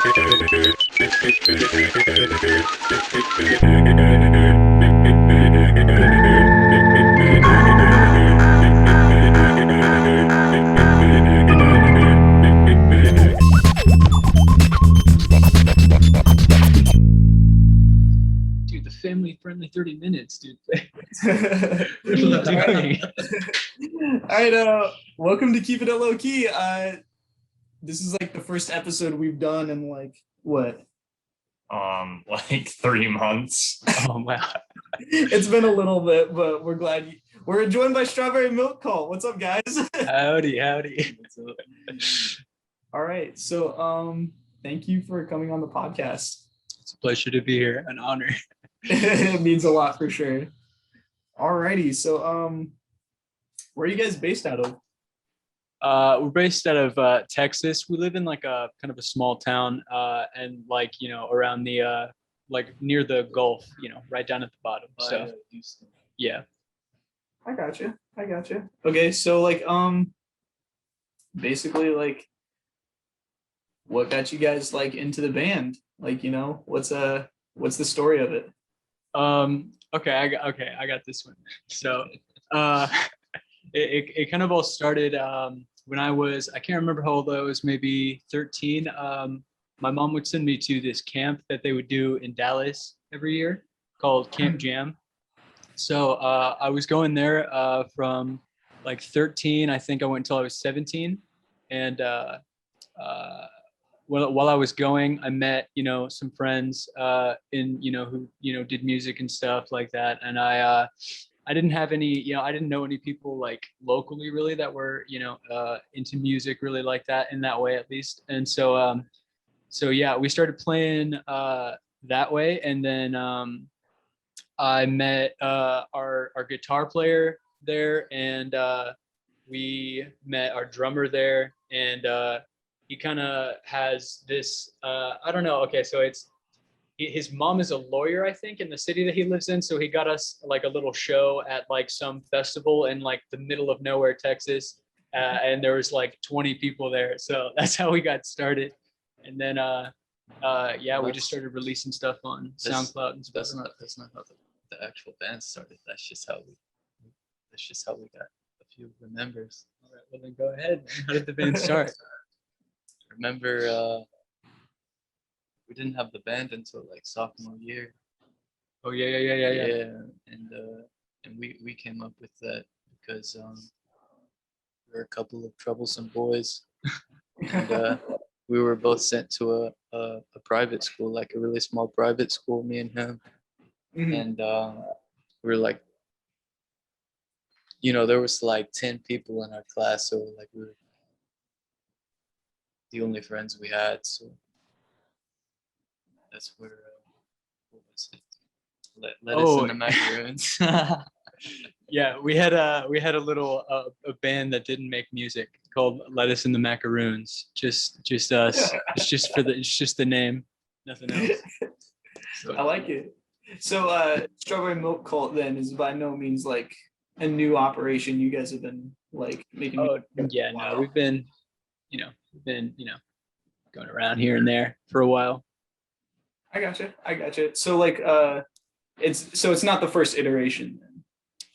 Dude, the family-friendly 30 minutes, dude. All What are you doing? right, welcome to Keep It at Lowkey. This is like the first episode we've done in like what? Like 3 months. Oh, wow. It's been a little bit, but we're glad we're joined by Strawberry Milk Call. What's up, guys? Howdy. All right, so thank you for coming on the podcast. It's a pleasure to be here. An honor. It means a lot for sure. Alrighty, so where are you guys based out of? We're based out of Texas. We live in like a kind of a small town, and like around the like near the Gulf, right down at the bottom. So yeah. I gotcha. Okay, so like basically like what got you guys like into the band? Like, what's the story of it? Okay, I got this one. So it kind of all started when I can't remember how old I was, maybe 13. My mom would send me to this camp that they would do in Dallas every year called Camp Jam. So I was going there from like 13. I think I went until I was 17. And while I was going, I met, some friends who, did music and stuff like that. And I didn't have any, I didn't know any people like locally really that were, into music really like that in that way at least. And so, yeah, we started playing that way. And then I met our guitar player there, and we met our drummer there, and he kind of has this, I don't know. Okay, so his mom is a lawyer, I think, in the city that he lives in. So he got us like a little show at like some festival in like the middle of nowhere, Texas. And there was like 20 people there. So that's how we got started. And then, we just started releasing stuff on SoundCloud and stuff. That's not how the actual band started. That's just how we got a few of the members. All right, well then go ahead. How did the band start? Remember, we didn't have the band until like sophomore year. Oh yeah. Yeah, and we came up with that because we were a couple of troublesome boys, and we were both sent to a private school, like a really small private school, me and him. Mm-hmm. And we were like, there was like 10 people in our class, so like we were the only friends we had. So that's where what was it? Let us in the macaroons. Yeah, we had a little a band that didn't make music called Let Us in the Macaroons. Just us. It's just the name, nothing else. So, I like it. So Strawberry Milk Cult then is by no means like a new operation. You guys have been like making. Oh yeah, no, we've been going around here and there for a while. I gotcha. So like it's not the first iteration then.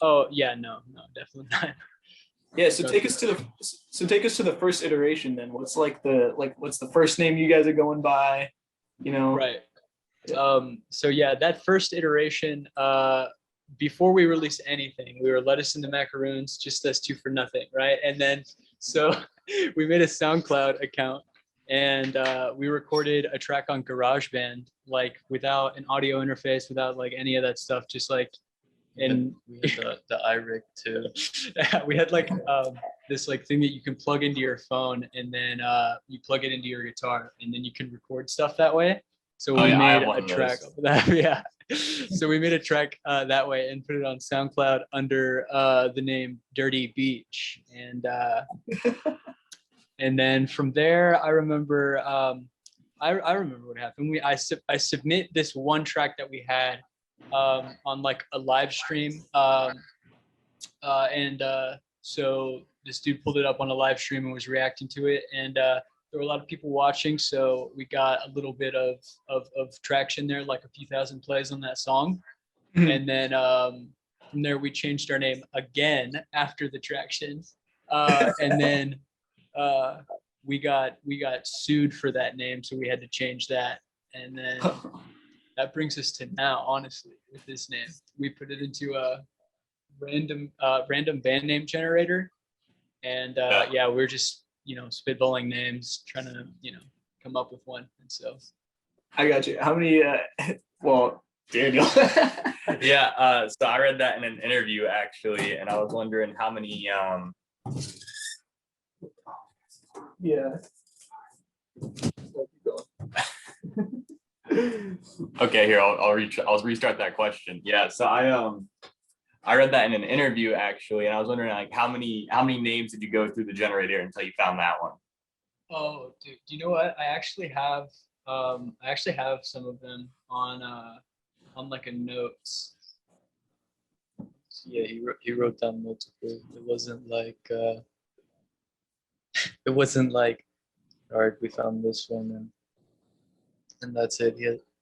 Oh yeah, no, definitely not. Yeah, so take us to the first iteration then. What's the first name you guys are going by? Right. So yeah, that first iteration, before we released anything, we were Let Us in the Macaroons, just us two for nothing, right? And then so we made a SoundCloud account, and we recorded a track on GarageBand, like without an audio interface, without like any of that stuff, just like. And we had the iRig too. We had like this like thing that you can plug into your phone, and then you plug it into your guitar, and then you can record stuff that way. So we made a track of that. Yeah. So we made a track that way and put it on SoundCloud under the name Dirty Beach, and then from there I remember what happened. I submit this one track that we had on like a live stream, and so this dude pulled it up on a live stream and was reacting to it, and there were a lot of people watching, so we got a little bit of traction there, like a few thousand plays on that song. And then from there we changed our name again after the traction, and then we got sued for that name, so we had to change that. And then that brings us to now, honestly, with this name. We put it into a random band name generator, and yeah, we're just spitballing names, trying to come up with one. And so I got you. How many? Well, Daniel. Yeah. So I read that in an interview actually, and I was wondering how many. Yeah. Okay, here I'll restart that question. Yeah. So I read that in an interview actually, and I was wondering like how many names did you go through the generator until you found that one? oh, dude, do you know what? I actually have some of them on like a notes. Yeah, he wrote down multiple. It wasn't like all right, we found this one and that's it.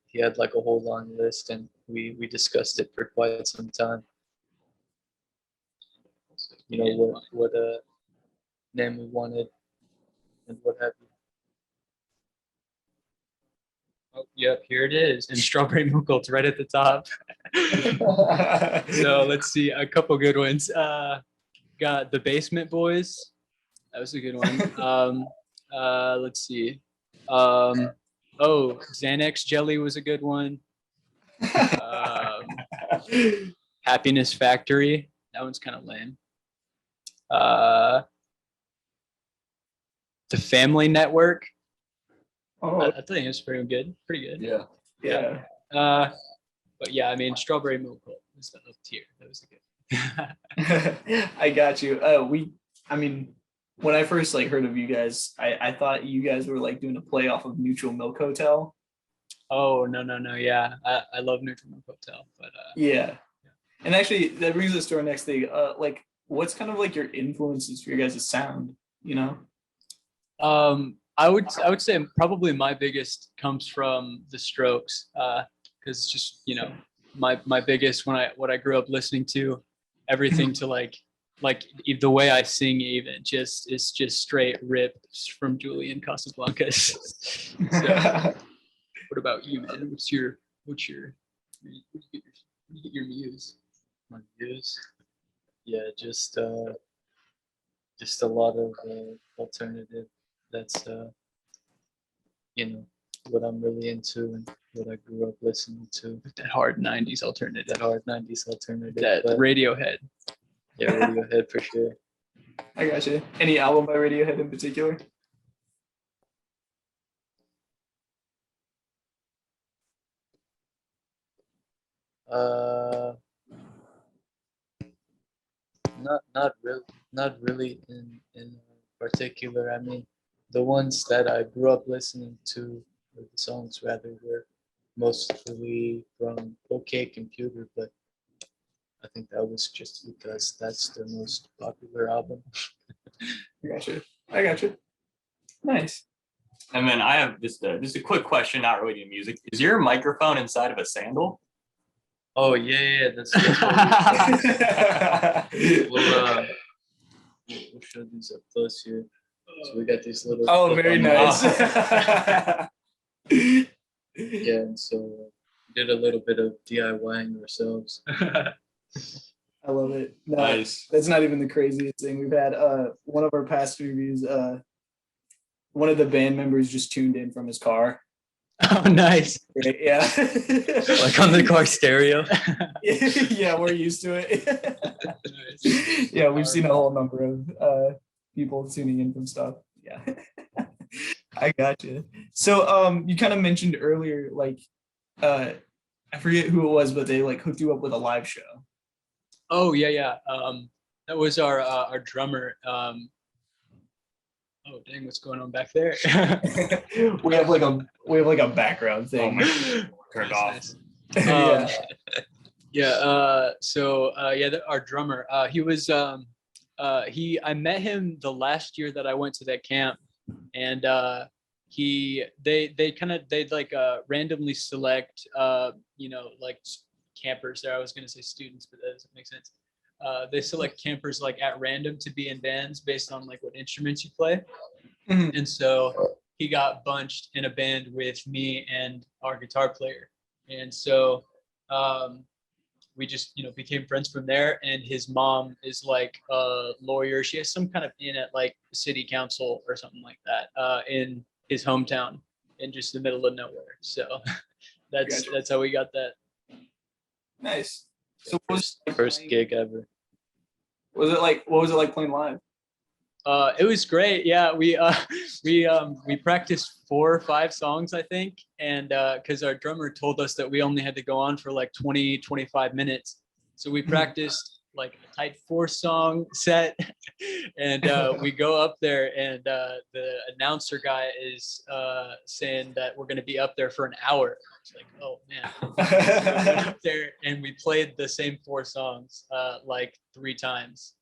He had like a whole long list, and we discussed it for quite some time. What name we wanted and what have you. Oh, yep, here it is. And Strawberry Milk Gold's right at the top. So let's see, a couple good ones. Got The Basement Boys. That was a good one. Let's see. Xanax Jelly was a good one. Happiness Factory. That one's kind of lame. The Family Network. Oh, I think it's pretty good. Yeah. yeah. But yeah, I mean, Strawberry Milk Gold was the up tier. That was a good. I got you. I mean, when I first heard of you guys, I thought you guys were doing a play off of Neutral Milk Hotel. Oh, no. Yeah, I love Neutral Milk Hotel, but Yeah. And actually, that brings us to our next thing. What's kind of your influences for your guys' sound? I would say probably my biggest comes from the Strokes, because just my biggest what I grew up listening to, everything to the way I sing even is just straight rips from Julian Casablancas. So, what about you, man? What's your where do you get your muse? My views. Yeah, just a lot of alternative. That's what I'm really into and what I grew up listening to. That hard '90s alternative. That hard '90s alternative. That but Radiohead. yeah, Radiohead for sure. I got you. Any album by Radiohead in particular? Not really in particular. I mean, the ones that I grew up listening to, or the songs rather, were mostly from OK Computer, but I think that was just because that's the most popular album. I got you. Nice. And then I have just a quick question, not related to music. Is your microphone inside of a sandal? Oh yeah, that's we'll show these up close here. So we got these little. Oh, very nice. Yeah, and so we did a little bit of DIYing ourselves. I love it. No, Nice. That's not even the craziest thing. We've had one of our past reviews, one of the band members just tuned in from his car. Oh, nice. Right? Yeah. Like on the car stereo. Yeah, we're used to it. Yeah, we've seen a whole number of people tuning in from stuff. Yeah. I got you. So you kind of mentioned earlier, I forget who it was, but they hooked you up with a live show. Oh yeah. That was our drummer. Oh dang, what's going on back there? we have a background thing. Oh my God. Turned off. Yeah. Our drummer. He was I met him the last year that I went to that camp, and they'd like randomly select like campers there. I was gonna say students, but that doesn't make sense. They select campers like at random to be in bands based on like what instruments you play. Mhm. And so he got bunched in a band with me and our guitar player. And so we just, became friends from there. And his mom is like a lawyer. She has some kind of in at like city council or something like that in his hometown in just the middle of nowhere. So that's how we got that. Nice. So what was First gig ever. what was it like playing live? It was great. Yeah, we practiced 4 or 5 songs, I think, and because our drummer told us that we only had to go on for like 20-25 minutes, so we practiced like a tight 4-song set, and we go up there, and the announcer guy is saying that we're going to be up there for an hour. It's like, oh man. So we went up there and we played the same 4 songs like 3 times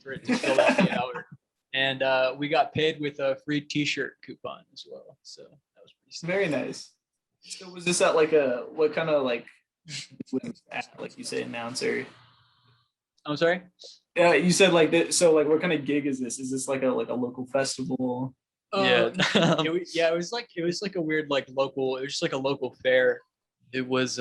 for it to fill out the hour. And we got paid with a free T-shirt coupon as well. So that was pretty sick. Very nice. So was this at like what kind of like you say announcer? I'm sorry? Yeah, you said like that. So like what kind of gig is this? Is this like a local festival? Yeah. It was like a weird like local. It was just like a local fair. It was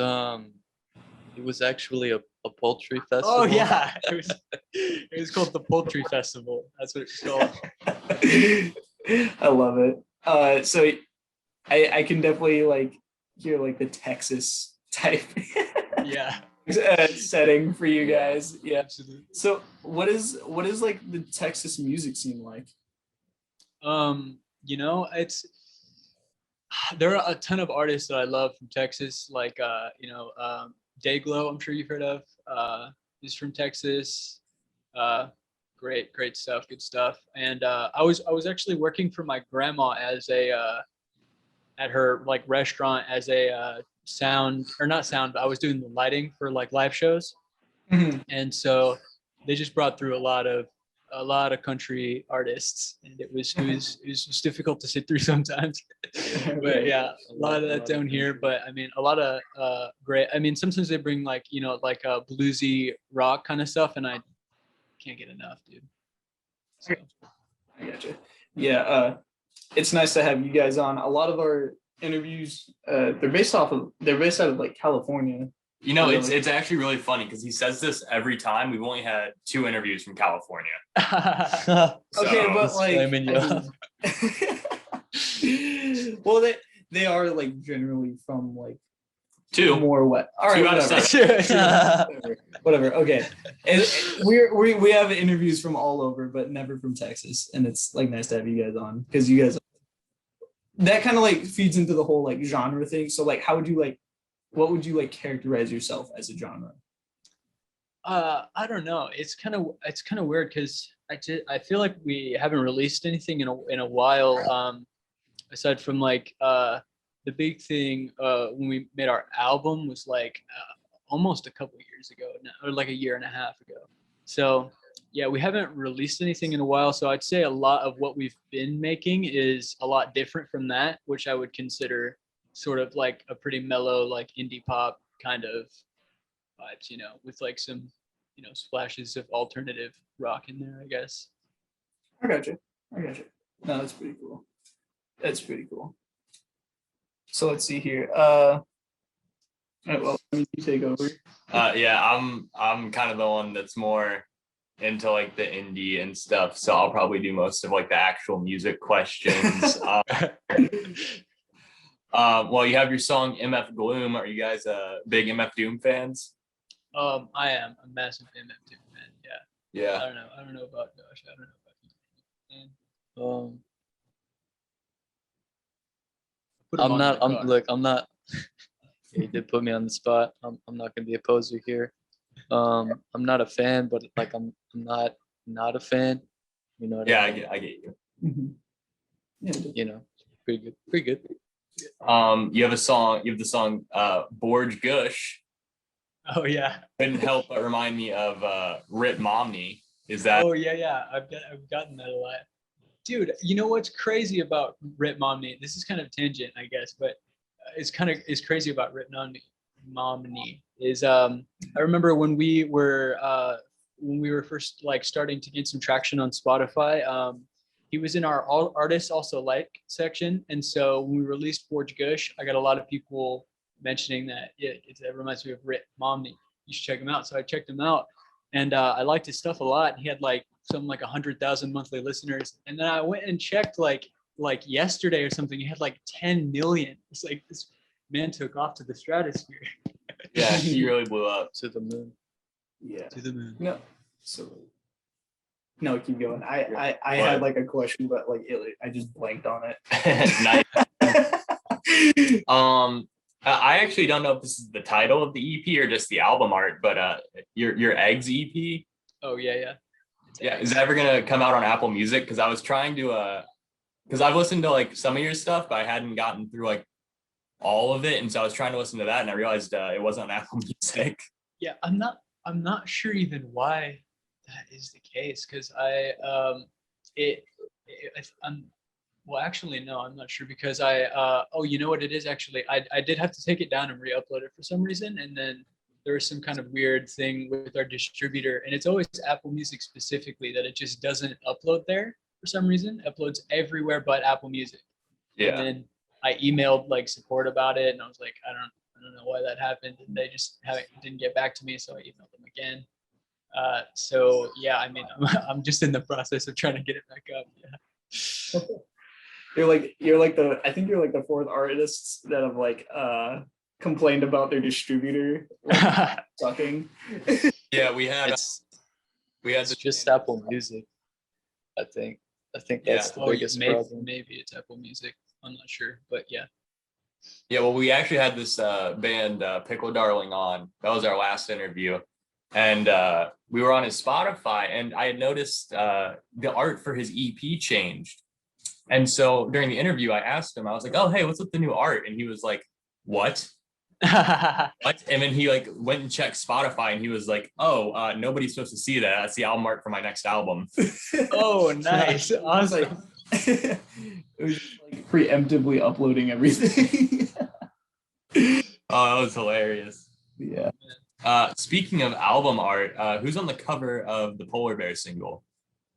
actually a poultry festival. Oh yeah, it was called the Poultry Festival. That's what it's called. I love it. So I can definitely like hear like the Texas type Yeah. setting for you guys. Yeah. Absolutely. So what is like the Texas music scene like? It's there are a ton of artists that I love from Texas, like Dayglow, I'm sure you've heard of. He's from Texas. Great stuff, good stuff. And I was actually working for my grandma as at her like restaurant as a sound, or not sound, but I was doing the lighting for like live shows. Mm-hmm. And so they just brought through a lot of country artists, and it was just difficult to sit through sometimes. But yeah, a lot of that down here. But I mean, a lot of great. I mean, sometimes they bring like like bluesy rock kind of stuff, and I can't get enough, dude. So. I gotcha. Yeah, it's nice to have you guys on. A lot of our interviews, they're based out of like California. It's actually really funny because he says this every time. We've only had 2 interviews from California. Okay, but like, well, they are like generally from like 2 more wet. All right, 2 out of 7. whatever. Okay, and we have interviews from all over, but never from Texas, and it's like nice to have you guys on because you guys that kind of like feeds into the whole like genre thing. So like, what would you like characterize yourself as a genre? I don't know. It's kind of weird because I feel like we haven't released anything in a while. Aside from like the big thing when we made our album was like almost a couple years ago now, or like a year and a half ago. So yeah, we haven't released anything in a while. So I'd say a lot of what we've been making is a lot different from that, which I would consider sort of like a pretty mellow, like indie pop kind of vibes, with like some, splashes of alternative rock in there, I guess. I gotcha. No, that's pretty cool. So let's see here. All right, well, let me take over. Yeah, I'm kind of the one that's more into like the indie and stuff, so I'll probably do most of like the actual music questions. Well, you have your song MF Gloom. Are you guys big MF Doom fans? I am a massive MF Doom fan. Yeah. I don't know about Josh. I don't know about you. I'm not. He did put me on the spot. I'm not gonna be a poser here. I'm not a fan, but like I'm not a fan. You know what I mean? I get you. Mm-hmm. Pretty good. You have the song Borge Gush. Oh yeah. Couldn't help but remind me of Rip Momney. Is that? Oh yeah. I've gotten that a lot. Dude, you know what's crazy about Rip Momney? This is kind of tangent, I guess, but it's crazy about Rip Momney is I remember when we were first like starting to get some traction on Spotify, he was in our all artists also like section, and so when we released Forge Gush, I got a lot of people mentioning that it reminds me of Rip Momney. You should check him out. So I checked him out, and I liked his stuff a lot. He had like 100,000 monthly listeners, and then I went and checked like yesterday or something. He had like 10 million. It's like this man took off to the stratosphere. Yeah, he really blew up. To the moon. Yeah. To the moon. No. So. No, keep going. I had like a question, but like I just blanked on it. Nice. I actually don't know if this is the title of the EP or just the album art, but your Eggs EP. Oh yeah. Yeah, is that ever gonna come out on Apple Music? Because I was trying to because I've listened to like some of your stuff, but I hadn't gotten through like all of it, and so I was trying to listen to that, and I realized it wasn't on Apple Music. Yeah, I'm not sure even why that is the case, because well, actually no, I'm not sure, because oh, you know what it is actually, I did have to take it down and re-upload it for some reason, and then there was some kind of weird thing with our distributor, and it's always Apple Music specifically that it just doesn't upload there for some reason. It uploads everywhere but Apple Music. Yeah. And then I emailed like support about it, and I was like, I don't know why that happened, and they just didn't get back to me, so I emailed them again. So yeah, I mean, I'm just in the process of trying to get it back up. Yeah. I think you're like the fourth artists that have like complained about their distributor like, sucking. Yeah, we had It's just Apple Music. I think that's the biggest problem. Maybe it's Apple Music. I'm not sure, but yeah. Yeah, well, we actually had this band Pickle Darling on. That was our last interview, and we were on his Spotify, and I had noticed the art for his EP changed. And so during the interview, I asked him, I was like, "Oh, hey, what's with the new art?" And he was like, "What?" What? And then he like went and checked Spotify, and he was like, "Oh, nobody's supposed to see that. That's the album art for my next album." Oh, nice. Awesome. It was just, like preemptively uploading everything. Oh, that was hilarious. Yeah. Speaking of album art, who's on the cover of the Polar Bear single?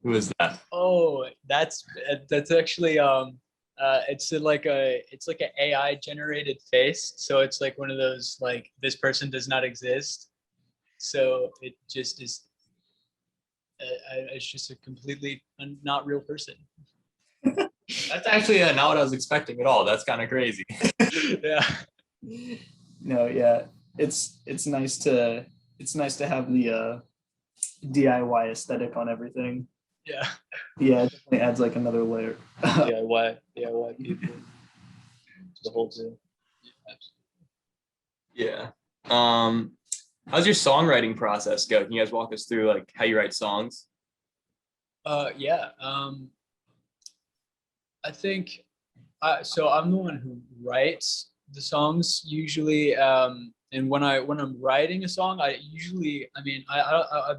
Who is that? Oh, that's actually it's like an AI generated face. So it's like one of those like, this person does not exist. So it just is. It's just a completely not real person. That's actually not what I was expecting at all. That's kind of crazy. Yeah. No, yeah. It's nice to have the DIY aesthetic on everything. Yeah. Yeah, it definitely adds like another layer. DIY people. The whole thing. Yeah. How's your songwriting process go? Can you guys walk us through like how you write songs? Yeah. I think so I'm the one who writes the songs usually, and when I'm writing a song, I've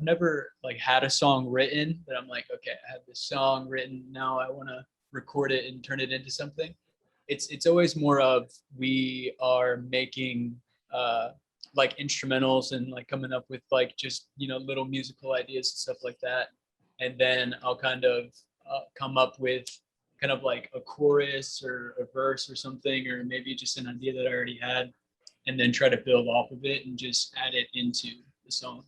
never like had a song written that I'm like, okay, I have this song written, now I want to record it and turn it into something. It's always more of, we are making like instrumentals and like coming up with like just, little musical ideas and stuff like that, and then I'll kind of come up with kind of like a chorus or a verse or something, or maybe just an idea that I already had, and then try to build off of it and just add it into the song.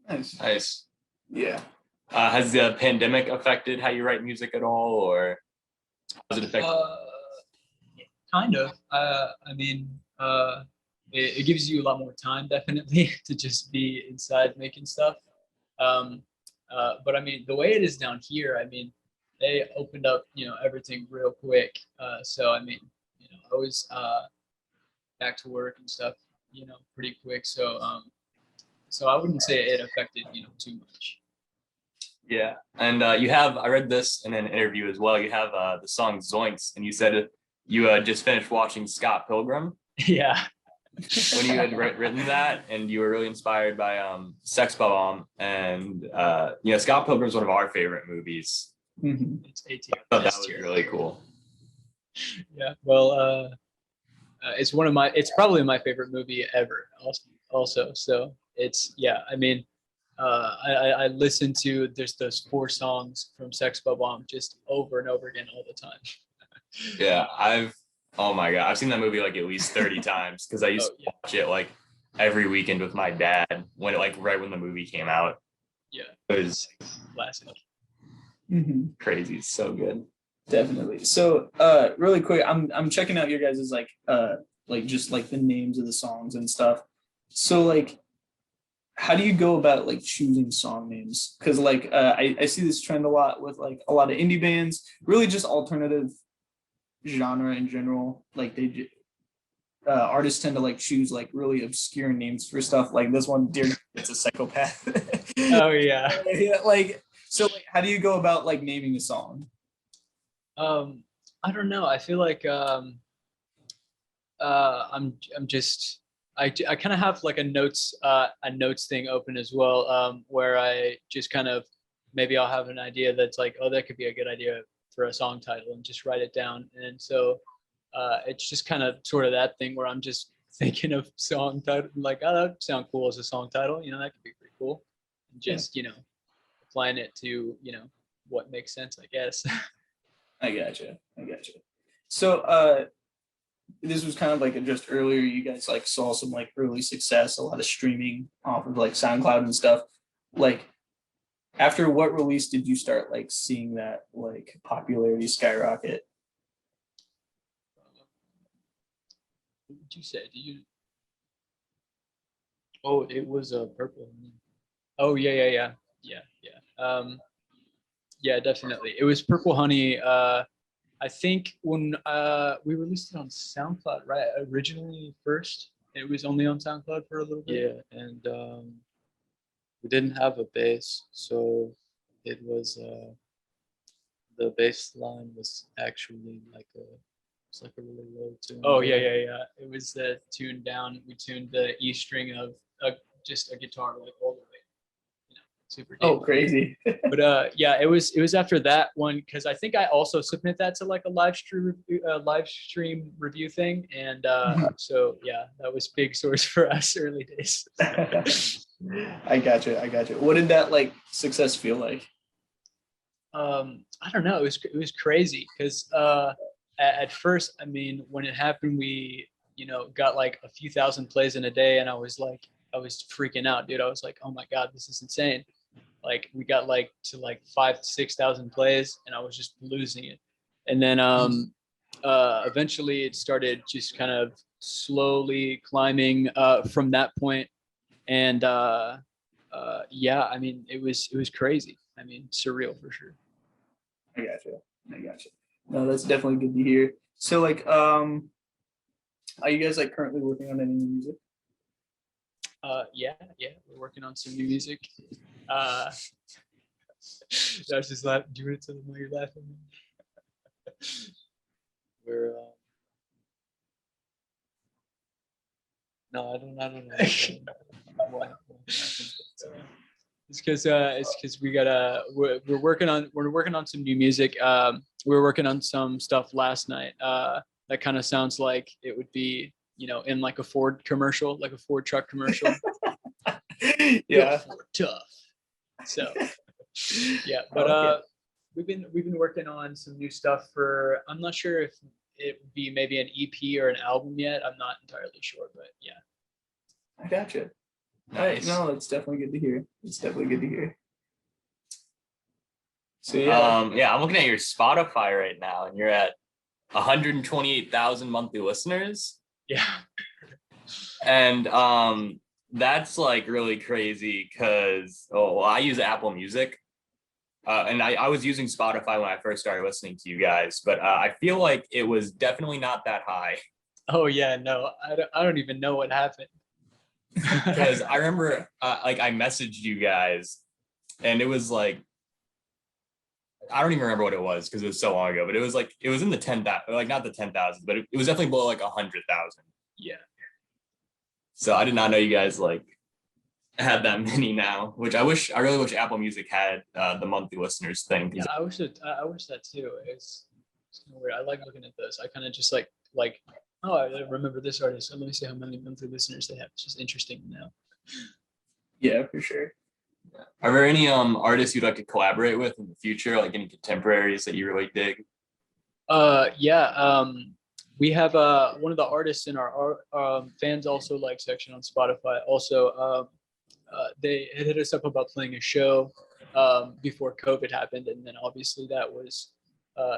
Nice. Yeah. Has the pandemic affected how you write music at all, or has it affected? Kind of. It gives you a lot more time, definitely, to just be inside making stuff. But I mean, the way it is down here, I mean, they opened up, everything real quick. So I mean, I was back to work and stuff, pretty quick. So I wouldn't say it affected, too much. Yeah, and I read this in an interview as well. You have the song Zoinks, and you said you just finished watching Scott Pilgrim. Yeah. When you had written that, and you were really inspired by Sex Bomb, and Scott Pilgrim is one of our favorite movies. Mhm. It's A tier. Oh, that S was tier. really cool. Yeah. Well, it's probably my favorite movie ever. Also, so it's yeah. I mean, I listen to there's those 4 songs from Sex Bomb just over and over again all the time. Yeah, oh my God, I've seen that movie like at least 30 times because I used Oh to yeah, watch it like every weekend with my dad when it like right when the movie came out. yeah. It was Classic. Mhm. crazy. It's so good. Definitely. So really quick, I'm checking out your guys' like just like the names of the songs and stuff. So like how do you go about like choosing song names? Because like I see this trend a lot with like a lot of indie bands, really just alternative genre in general. Like artists tend to like choose like really obscure names for stuff like this one, Dear It's a Psychopath. Oh yeah. Yeah, like so like how do you go about like naming a song? I don't know. I feel like I'm just I kind of have like a notes thing open as well, where I just kind of maybe I'll have an idea that's like, oh, that could be a good idea for a song title, and just write it down. And so it's just kind of sort of that thing where I'm just thinking of song title, like, oh, that would sound cool as a song title, that could be pretty cool, and just applying it to what makes sense, I guess. I gotcha. So this was kind of like just earlier, you guys like saw some like early success, a lot of streaming off of like SoundCloud and stuff. Like after what release did you start like seeing that like popularity skyrocket? What would you say? Do you? Oh, it was Purple. Oh yeah. Yeah, definitely. It was Purple Honey. I think when we released it on SoundCloud, right? Originally first, it was only on SoundCloud for a little bit. Yeah, and we didn't have a bass, so it was the bass line was actually it's like a really low tune. Oh yeah. It was tuned down. We tuned the E string of just a guitar like all the way, super deep. Oh, crazy. But yeah, it was after that one, because I think I also submit that to like a live stream review thing, and so yeah, that was big source for us early days. I gotcha. What did that like success feel like? I don't know. It was crazy because at first, I mean, when it happened, we got like a few thousand plays in a day, and I was freaking out, dude. I was like, oh my god, this is insane. Like we got like to like 5,000 to 6,000 plays, and I was just losing it. And then eventually, it started just kind of slowly climbing from that point. And yeah, I mean, it was crazy. I mean, surreal for sure. I gotcha. No, that's definitely good to hear. So like are you guys like currently working on any new music? Yeah, we're working on some new music. I was just laughing. Do you want to tell them why you're laughing? We're no, I don't know. It's because we're working on some new music. We were working on some stuff last night. That kind of sounds like it would be in like a Ford commercial, like a Ford truck commercial. Yeah. Ford tough. So yeah, but we've been working on some new stuff for. I'm not sure if it would be maybe an EP or an album yet. I'm not entirely sure, but yeah. I gotcha. Nice. No, it's definitely good to hear. So Yeah, I'm looking at your Spotify right now, and you're at 128,000 monthly listeners. Yeah. And that's like really crazy because I use Apple Music. And I was using Spotify when I first started listening to you guys, but I feel like it was definitely not that high. Oh yeah, no, I don't even know what happened. Because I remember like I messaged you guys, and it was like, I don't even remember what it was because it was so long ago, but it was in the 10,000, like not the 10,000, but it was definitely below like 100,000. Yeah. So I did not know you guys like had that many now, which I really wish Apple Music had the monthly listeners thing. Yeah, I wish that too. It's kind of weird. I like looking at those. I kind of just like, oh, I remember this artist. So let me see how many monthly listeners they have. It's just interesting now. Yeah, for sure. Are there any artists you'd like to collaborate with in the future, like any contemporaries that you really dig? Yeah. We have one of the artists in our fans also like section on Spotify. Also, they had hit us up about playing a show before COVID happened, and then obviously that was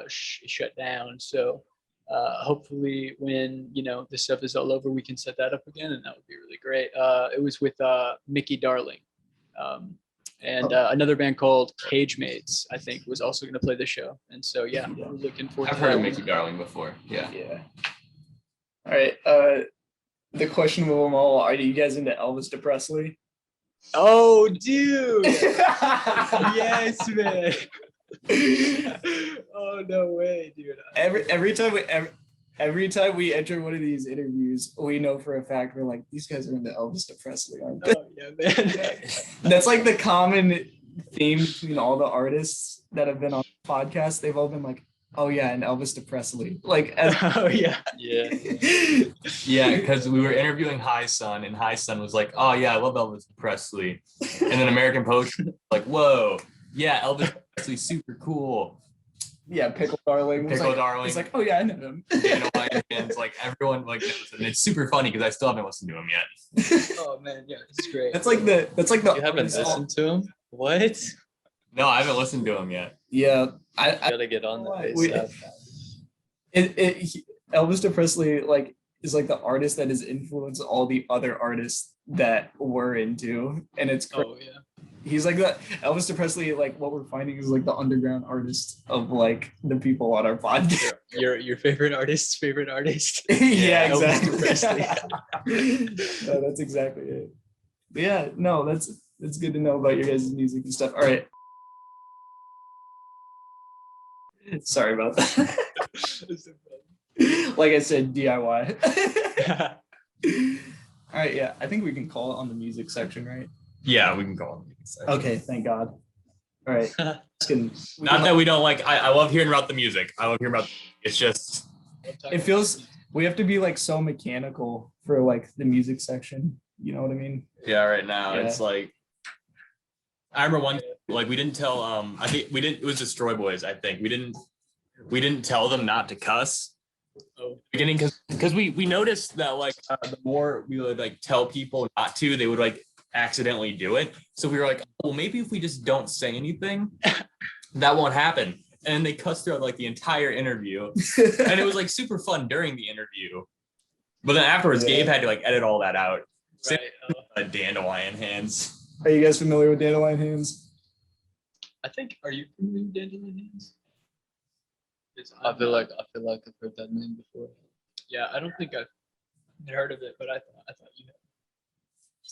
shut down. So hopefully, when this stuff is all over, we can set that up again, and that would be really great. It was with Mickey Darling. And another band called Cage Mates, I think, was also going to play the show. And so, yeah, we're looking forward I've to heard that of one. Mickey Darling before. Yeah. Yeah. All right. The question of them all: are you guys into Elvis Presley? Oh, dude! Yes, man. Oh, no way, dude. Every time we enter one of these interviews, we know for a fact we're like, these guys are into Elvis Presley, aren't they? Oh, yeah, man. That's like the common theme between all the artists that have been on the podcast. They've all been like, oh yeah, and Elvis Presley. Like, Oh, yeah. Yeah. Yeah, because we were interviewing High Sun, and High Sun was like, oh yeah, I love Elvis Presley. And then American Poetry was like, whoa, yeah, Elvis Presley's super cool. Yeah, Pickle Darling. Darling. He's like, oh yeah, I know him. Daniel and like everyone like knows him. And it's super funny because I still haven't listened to him yet. Oh, man, yeah, it's great. That's like the You haven't listened to him? What? No, I haven't listened to him yet. Yeah, I Gotta get on that. we- ASAP. Elvis Presley like is like the artist that has influenced all the other artists that we're into, and it's crazy. Oh, yeah. He's like the Elvis Presley. Like what we're finding is like the underground artist of like the people on our podcast. Your favorite artist's favorite artist. Yeah, Elvis exactly. No, that's exactly it. But yeah, no, that's good to know about your guys' music and stuff. All right. Sorry about that. Like I said, DIY. All right, yeah, I think we can call it on the music section, right? Yeah, we can go on. Okay, thank God. All right. Not that we don't like, I love hearing about the music. I love hearing about, it's just. It feels, we have to be like so mechanical for like the music section. You know what I mean? Yeah, right now Yeah. it's like, I remember one, like we didn't tell, I think we didn't, it was Destroy Boys, I think. We didn't tell them not to cuss. Beginning because we noticed that like the more we would like tell people not to, they would like accidentally do it. So we were like, well, maybe if we just don't say anything, that won't happen. And they cussed throughout like the entire interview, and it was like super fun during the interview. But then afterwards, Yeah. Gabe had to like edit all that out. Right. Dandelion hands. Are you guys familiar with Dandelion Hands? I think, are you familiar with Dandelion Hands? I feel like I've heard that name before. Yeah, I don't think I've heard of it, but I thought you had.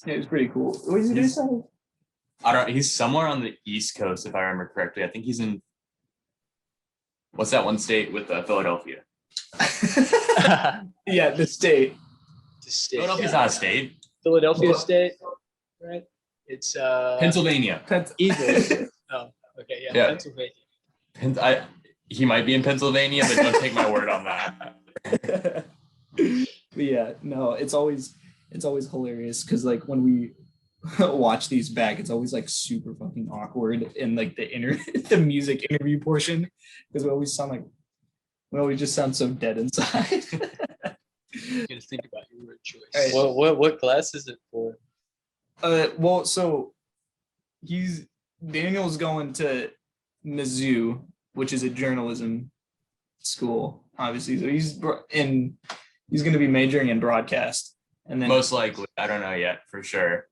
Yeah, it was pretty cool. What did you do, son? I don't. He's somewhere on the East Coast, if I remember correctly. I think he's in. What's that one state with Philadelphia? Yeah, the state. The state. Philadelphia's not a state. Philadelphia Well- state, right? It's Pennsylvania. Eagles. Oh, okay, yeah, Yeah. Pennsylvania. He might be in Pennsylvania, but don't take my word on that. But yeah, no, it's always hilarious because like when we watch these back, it's always like super fucking awkward in like the music interview portion because we always just sound so dead inside. You gotta think about your word choice. All right. What class is it for? Well, so Daniel's going to Mizzou, which is a journalism school, obviously. So he's going to be majoring in broadcast, and then Most likely, I don't know yet for sure,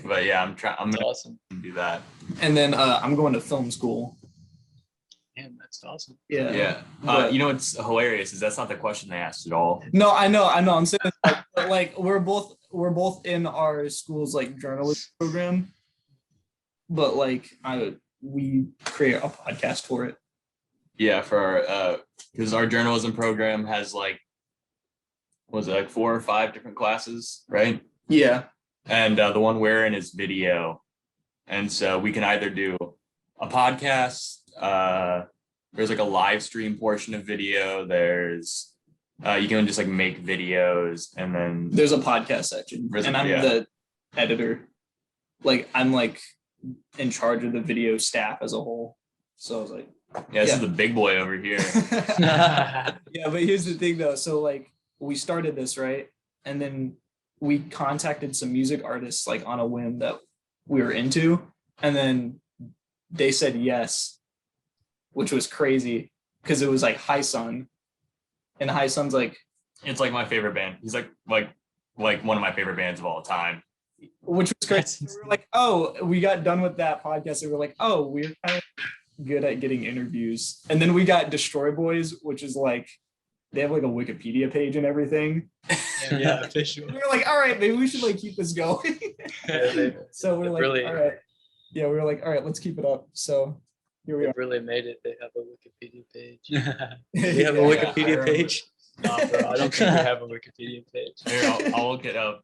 but yeah, I'm That's gonna awesome. do that. and then I'm going to film school. Damn, that's awesome. Yeah. Yeah. But- You know what's hilarious is that's not the question they asked at all. No, I know. I'm saying like we're both in our school's like journalism program, but like we create a podcast for it. Yeah, for because our journalism program has like, was it like 4 or 5 different classes, right? Yeah. and the one we're in is video. And so we can either do a podcast. There's like a live stream portion of video. There's you can just like make videos, and then there's a podcast section, and I'm the editor. Like I'm like in charge of the video staff as a whole. So I was like, yeah, this is the big boy over here. Yeah, but here's the thing though. So like we started this, right? And then we contacted some music artists like on a whim that we were into, and then they said yes, which was crazy because it was like High Sun, and High Sun's like, it's like my favorite band. He's like one of my favorite bands of all time. Which was crazy. We were like, oh, we got done with that podcast, and we're like, oh, we're kind of good at getting interviews. And then we got Destroy Boys, which is like, they have like a Wikipedia page and everything. Yeah, official. We were like, all right, maybe we should like keep this going. So we're like, really, all right. Yeah, we were like, all right, let's keep it up. So here we are. Really made it. They have a Wikipedia page. We have a Wikipedia page. Nah, bro, I don't think we have a Wikipedia page. Here, I'll look it up.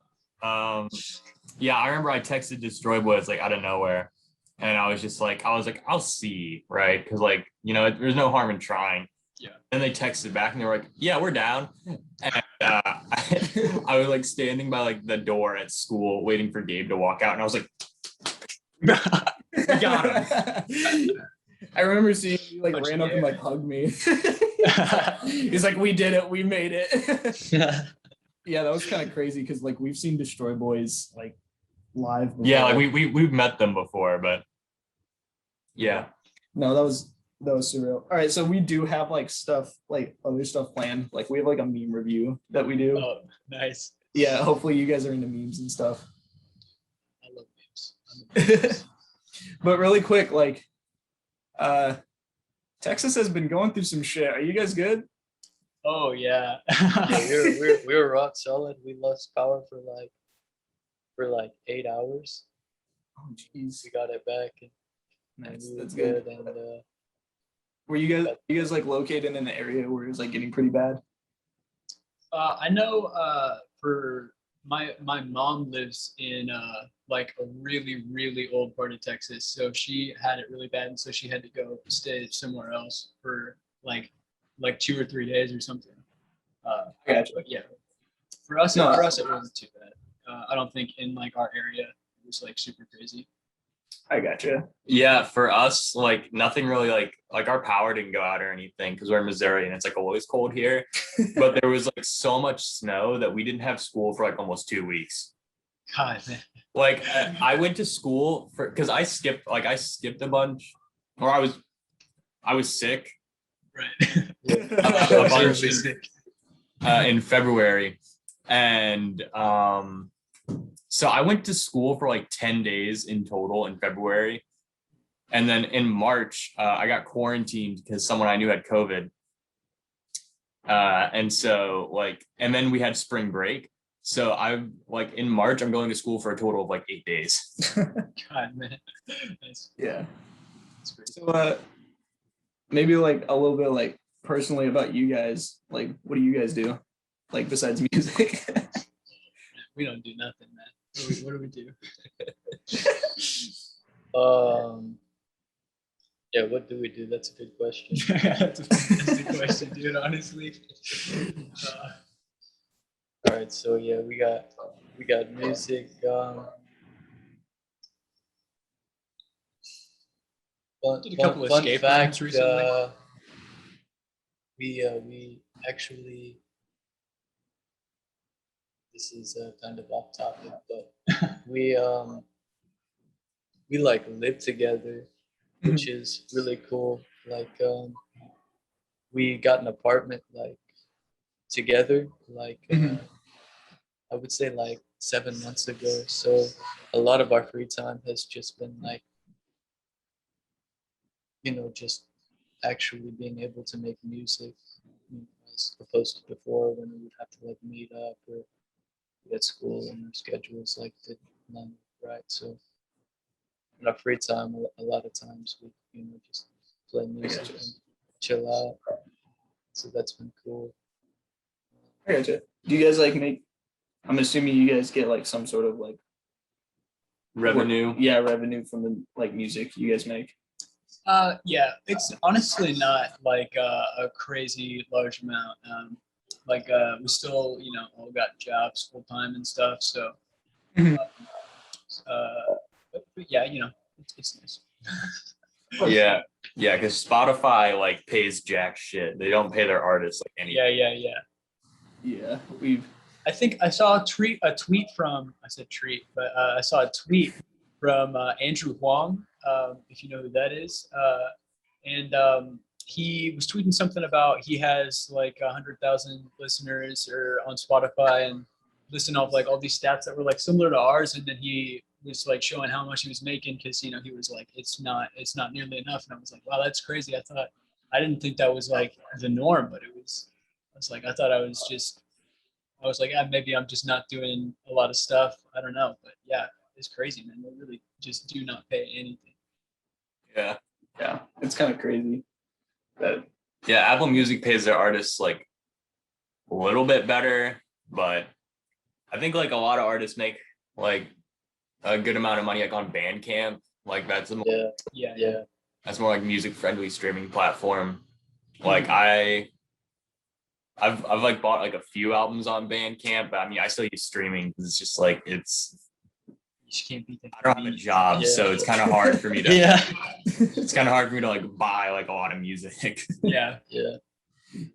Yeah, I remember I texted Destroy Boys like out of nowhere, and I was like, I'll see, right? Because like, you know, there's no harm in trying. Yeah. And they texted back and they were like, yeah, we're down. And I was like standing by like the door at school waiting for Gabe to walk out, and I was like, we got him. I remember seeing you like ran up and like hugged me. He's like, we did it, we made it. Yeah, that was kind of crazy because like we've seen Destroy Boys like live before. Yeah, like we've met them before, but yeah. No, that was surreal. All right, so we do have like stuff, like other stuff planned. Like we have like a meme review that we do. Oh, nice. Yeah, hopefully you guys are into memes and stuff. I love memes. But really quick, like Texas has been going through some shit. Are you guys good? Oh yeah. Yeah, we were rock solid. We lost power for like 8 hours. Oh jeez. We got it back, and That's good. And were you guys like located in an area where it was like getting pretty bad? I know for my mom lives in like a really, really old part of Texas. So she had it really bad, and so she had to go stay somewhere else for like 2 or 3 days or something. Gotcha. But yeah, for us it wasn't too bad. I don't think in like our area it was like super crazy. I gotcha. Yeah, for us, like nothing really like our power didn't go out or anything because we're in Missouri and it's like always cold here. But there was like so much snow that we didn't have school for like almost 2 weeks. God, man. Like I went to school because I skipped a bunch, or I was sick. Right. A bunch in February, and so I went to school for like 10 days in total in February. And then in March, I got quarantined because someone I knew had COVID. And so and then we had spring break. So in March, I'm going to school for a total of like 8 days. God, man. Yeah. So maybe like a little bit like personally about you guys. Like, what do you guys do? Like besides music? We don't do nothing, man. What do we do? Yeah, what do we do? That's a good question. That's a good question, dude, honestly. All right, so yeah, we got music. Did a couple of escape rooms recently. We actually, this is kind of off topic, but we like live together, which is really cool. Like we got an apartment like together, like I would say like 7 months ago. So a lot of our free time has just been like, you know, just actually being able to make music, you know, as opposed to before when we would have to like meet up or be at school and our schedules like did not right. So in our free time, a lot of times we, you know, just play music and chill out. So that's been cool. I gotcha. Do you guys like make? I'm assuming you guys get like some sort of like revenue. Yeah, revenue from the like music you guys make. Yeah, it's honestly not like a crazy large amount. We still, all got jobs full time and stuff. So, Mhm. but yeah, it's nice. Yeah, yeah, because Spotify like pays jack shit. They don't pay their artists like anything. Yeah. Yeah, I think I saw a tweet from, I said treat, but I saw a tweet from Andrew Huang, if you know who that is. And he was tweeting something about he has like 100,000 listeners or on Spotify and listing off like all these stats that were like similar to ours. And then he was like showing how much he was making because, he was like, it's not nearly enough. And I was like, wow, that's crazy. I didn't think that was like the norm, but I thought I was like, maybe I'm just not doing a lot of stuff. I don't know, but yeah, it's crazy, man. They really just do not pay anything. yeah, it's kind of crazy. But Yeah, Apple Music pays their artists like a little bit better, but I think like a lot of artists make like a good amount of money like on Bandcamp. Like that's a more, Yeah. that's more like music friendly streaming platform. Like I've like bought like a few albums on Bandcamp, but I mean I still use streaming because it's just like You just can't beat that. I don't have a job, Yeah. so it's kind of hard for me to Yeah. it's kind of hard for me to like buy like a lot of music. Yeah.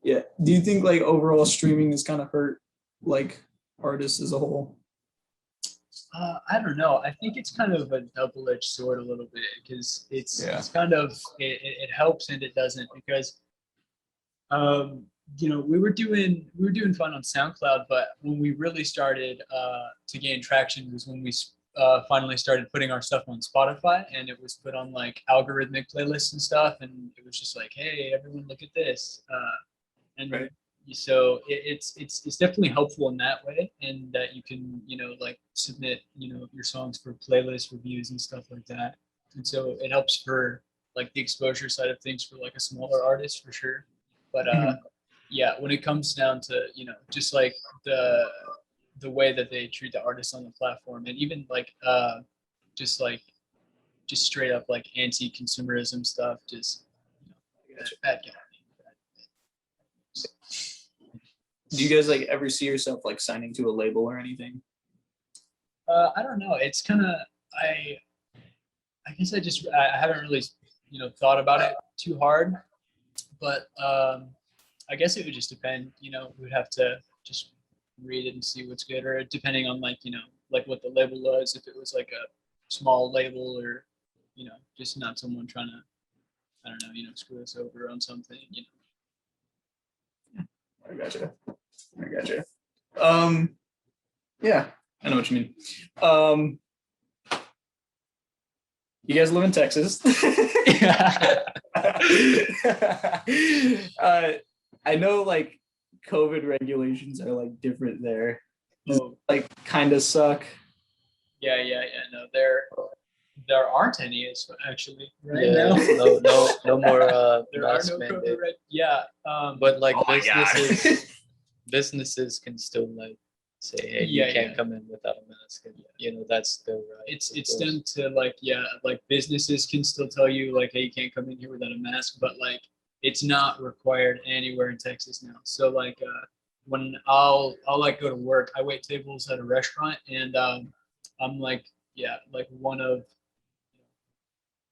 yeah, do you think like overall streaming has kind of hurt like artists as a whole? I don't know. I think it's kind of a double-edged sword a little bit because it's kind of it helps and it doesn't because we were doing fun on SoundCloud, but when we really started to gain traction was when we finally started putting our stuff on Spotify, and it was put on like algorithmic playlists and stuff, and it was just like, hey, everyone, look at this, and Right. so it's definitely helpful in that way, and that you can like submit your songs for playlist reviews and stuff like that, and so it helps for like the exposure side of things for like a smaller artist for sure, but yeah, when it comes down to just like the way that they treat the artists on the platform, and even like just straight up like anti-consumerism stuff, just bad guy. Do you guys like ever see yourself like signing to a label or anything? I don't know. It's kind of I guess I haven't really thought about it too hard, but I guess it would just depend. We'd have to just read it and see what's good, or depending on like like what the label was. If it was like a small label, or just not someone trying to, I don't know, screw us over on something. I gotcha. Yeah, I know what you mean. You guys live in Texas. I know like COVID regulations are like different there. Oh, Like kind of suck. yeah. No, there aren't any actually right Yeah, now. no more There are mask no mandate. COVID yeah. But like Oh my God. businesses can still like say, hey, Yeah, you can't yeah. come in without a mask, and that's their right. It's of course. them to like businesses can still tell you like, hey, you can't come in here without a mask, but like it's not required anywhere in Texas now. So like when I'll like go to work, I wait tables at a restaurant, and I'm like one of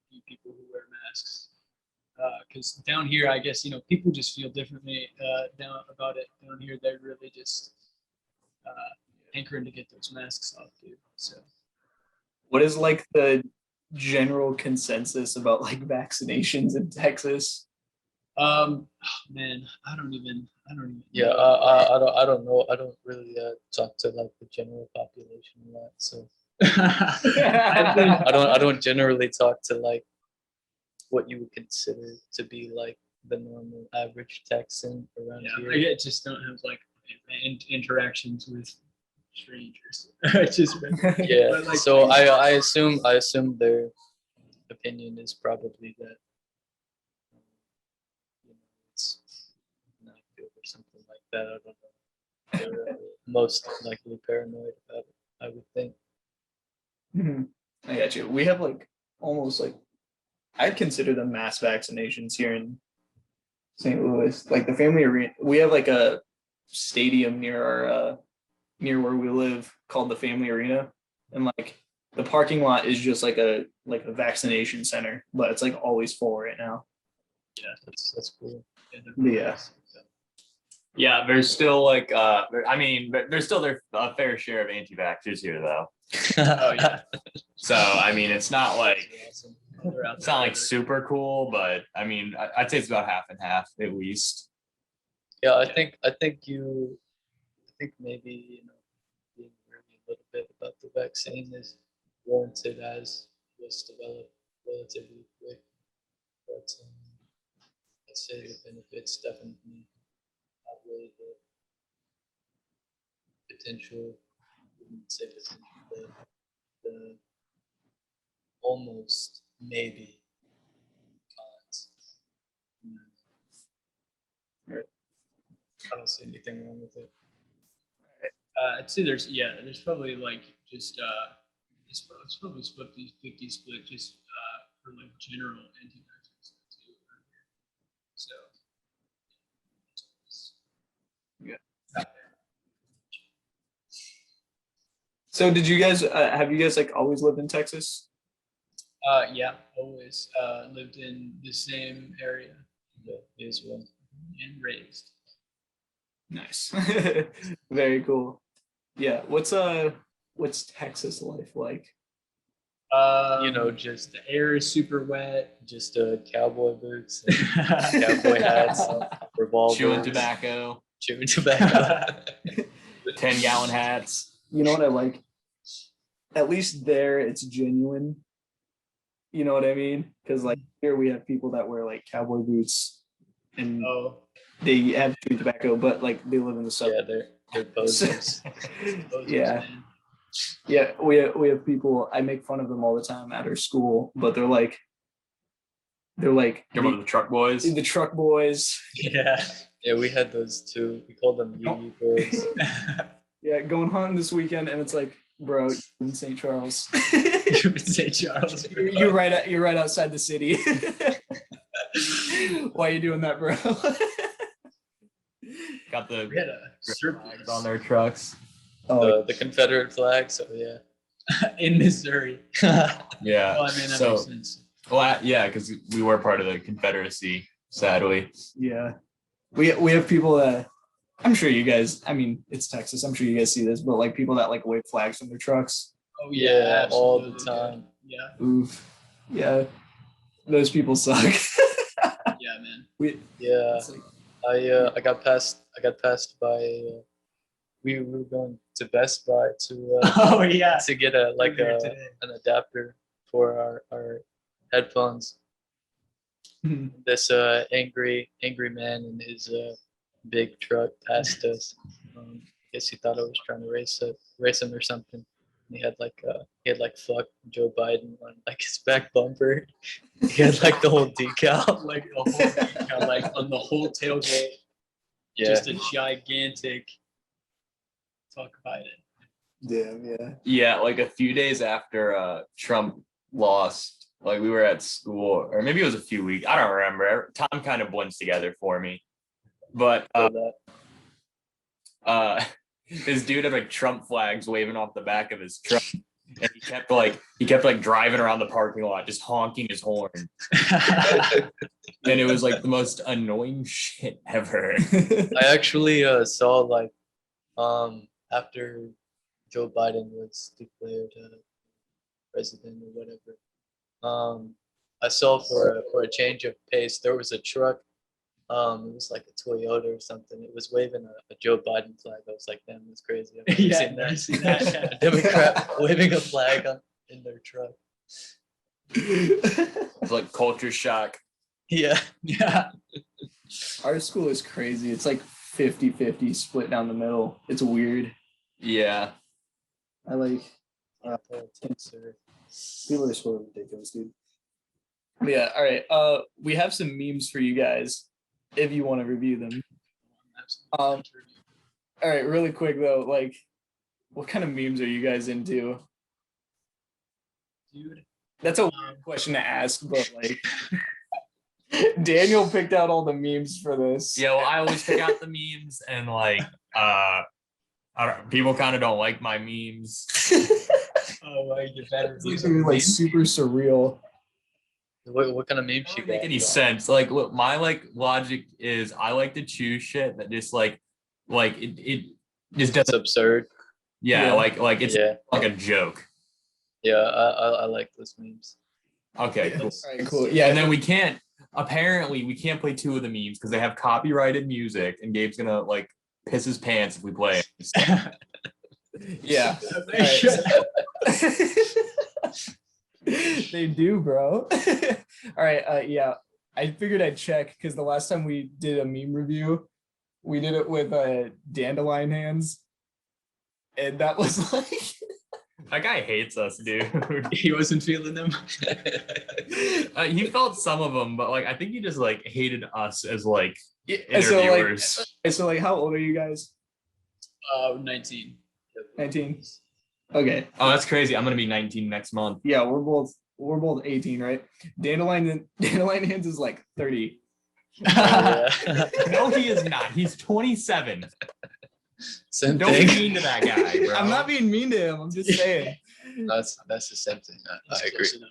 few people who wear masks. Because down here, I guess people just feel differently down about it. Down here, they're really just hankering to get those masks off, dude. So What is like the general consensus about like vaccinations in Texas? man, I don't even. Yeah, I don't know. I don't really talk to like the general population a lot, so I think I don't generally talk to like what you would consider to be like the normal average Texan around here. I just don't have like interactions with strangers. It's just Yeah. but, like, So I assume their opinion is probably that it's not good or something like that. I don't know. They're most likely paranoid about it, I would think. Mhm. I got you. We have like almost like I'd consider them mass vaccinations here in St. Louis. Like the family arena, we have like a stadium near our near where we live called the Family Arena, and like the parking lot is just like a vaccination center, but it's like always full right now. Yeah, that's cool. Yeah. Yeah, there's still like I mean, there's still a fair share of anti-vaxxers here though. Oh yeah. So I mean, it's not like Awesome. it's not like super cool, but I mean, I'd say it's about half and half at least. Yeah, I think maybe being worried a little bit about the vaccine is warranted as was developed relatively quick, but I'd say the benefits definitely outweigh the potential. I wouldn't say potential, the almost maybe cons. I don't see anything wrong with it. I'd say there's probably like just it's probably 50 split just for like general anti-vaxxers too. So Yeah. So did you guys have you guys like always lived in Texas? yeah, always lived in the same area As well. and raised. Nice. Very cool. Yeah. What's Texas life like? Just The air is super wet. just cowboy boots, and cowboy hats, revolvers, Chewing tobacco, chewing tobacco. 10-gallon hats. You know what I like? At least there it's genuine. You know what I mean? Because like here we have people that wear like cowboy boots and Oh, they have chewing tobacco, but like they live in the Yeah, suburbs. they're posers. Yeah. man. Yeah, we have people. I make fun of them all the time at our school, but they're like Remember the truck boys? the truck boys. Yeah. Yeah, we had those too. We called them Yee boys. Yeah, going hunting this weekend, and it's like, bro, you're in St. Charles. St. Charles. You're right outside the city. Why are you doing that, bro? Got the We had a flags surplus on their trucks. The Confederate flag. So yeah. in Missouri. Yeah. Well, I mean, that So- makes sense. Well, yeah, because we were part of the Confederacy, sadly. Yeah, we have people that I'm sure you guys. I mean, it's Texas. I'm sure you guys see this, but like people that like wave flags on their trucks. Oh Yeah, all the absolutely, time. dude. Yeah. Oof. Yeah, those people suck. Yeah, man. Yeah, It's like, I got passed by. We were going to Best Buy to Oh yeah. to get a Earlier today. an adapter for our headphones. This angry man in his big truck passed us. I guess he thought I was trying to race him or something. And he had like fuck Joe Biden on like his back bumper. He had like the whole decal. Like a whole decal, like on the whole tailgate. Yeah, Just a gigantic fuck Biden. damn, yeah. Yeah, like a few days after Trump lost, like we were at school, or maybe it was a few weeks. I don't remember. Time kind of blends together for me. But this dude had like Trump flags waving off the back of his truck, and he kept like driving around the parking lot, just honking his horn, and it was like the most annoying shit ever. I actually saw like after Joe Biden was declared president or whatever. I saw for a change of pace, there was a truck. It was like a Toyota or something. It was waving a Joe Biden flag. I was like, damn, that's crazy. I've never Yeah, seen never that. seen that. A Democrat waving a flag in their truck. It's like culture shock. Yeah. Yeah. Our school is crazy. It's like 50-50 split down the middle. It's weird. Yeah. I like Politics or people are so ridiculous, dude. But yeah, all right. We have some memes for you guys if you want to review them. All right, really quick though, like what kind of memes are you guys into? dude. That's a weird question to ask, but like Daniel picked out all the memes for this. Yeah, well, I always pick out the memes, and like people kind of don't like my memes. Oh, like you better These are like super surreal. What kind of memes It you doesn't make got? any sense. Like, look, my like logic is I like to choose shit that just like it just It's doesn't. absurd. Yeah, Yeah. like it's Yeah, like a joke. yeah. I like those memes. Okay, cool. All right, cool. Yeah, And then we can't. Apparently, we can't play two of the memes because they have copyrighted music, and Gabe's gonna like piss his pants if we play it. yeah. They do, bro. All right. Yeah, I figured I'd check because the last time we did a meme review, we did it with dandelion hands, and that was like That guy hates us, dude. He wasn't feeling them. He felt some of them, but like I think he just like hated us as like yeah, so interviewers. like how old are you guys? 19. 19. Okay. Oh, that's crazy. I'm gonna be 19 next month. Yeah, we're both 18, right? Dandelion hands is like 30. Yeah. No, he is not. He's 27. Same Don't be thing. mean to that guy, bro. I'm not being mean to him. I'm just saying. That's the same thing. I agree. Close enough.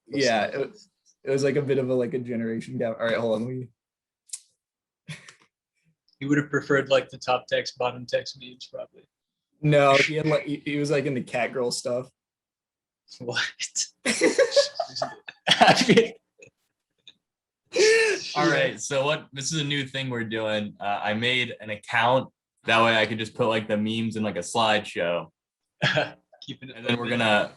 Yeah, it was like a bit of a generation gap. All right, hold on. You would have preferred like the top text, bottom text memes, probably. No, he had like he was like into cat girl stuff. What? All right, so this is a new thing we're doing. I made an account that way I could just put like the memes in like a slideshow, Keeping it. and then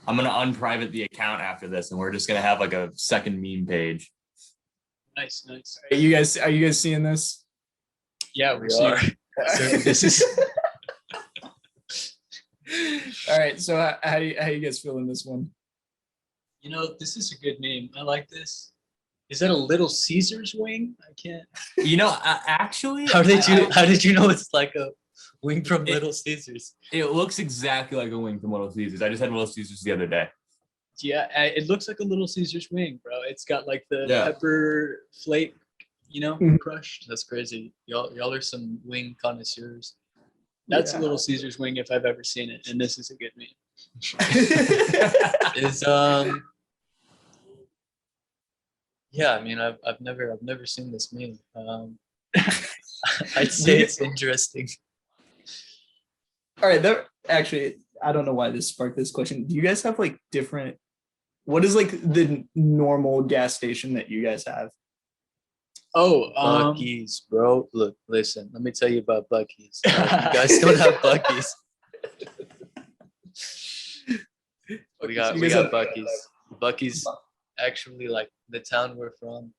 I'm gonna unprivate the account after this, and we're just gonna have like a second meme page. Nice. Are you guys seeing this? Yeah, We we're seeing. are. So this is. All right, so how you guys feeling this one? You know, this is a good name. I like this. Is that a Little Caesar's wing? I can't. You know, actually, How did you know it's like a wing from Little Caesars? It looks exactly like a wing from Little Caesars. I just had Little Caesars the other day. Yeah, it looks like a Little Caesar's wing, bro. It's got like the Yeah. pepper flake, Mhm. crushed. That's crazy. Y'all are some wing connoisseurs. That's Yeah. a Little Caesar's wing if I've ever seen it, and this is a good meme. Is yeah, I mean I've never seen this meme. I'd say it's interesting. All right, actually, I don't know why this sparked this question. Do you guys have like different? What is like the normal gas station that you guys have? Oh, Buc-ee's, bro. Look, listen, let me tell you about Buc-ee's. You guys don't have Buc-ee's. We got Buc-ee's. Buc-ee's actually like the town we're from.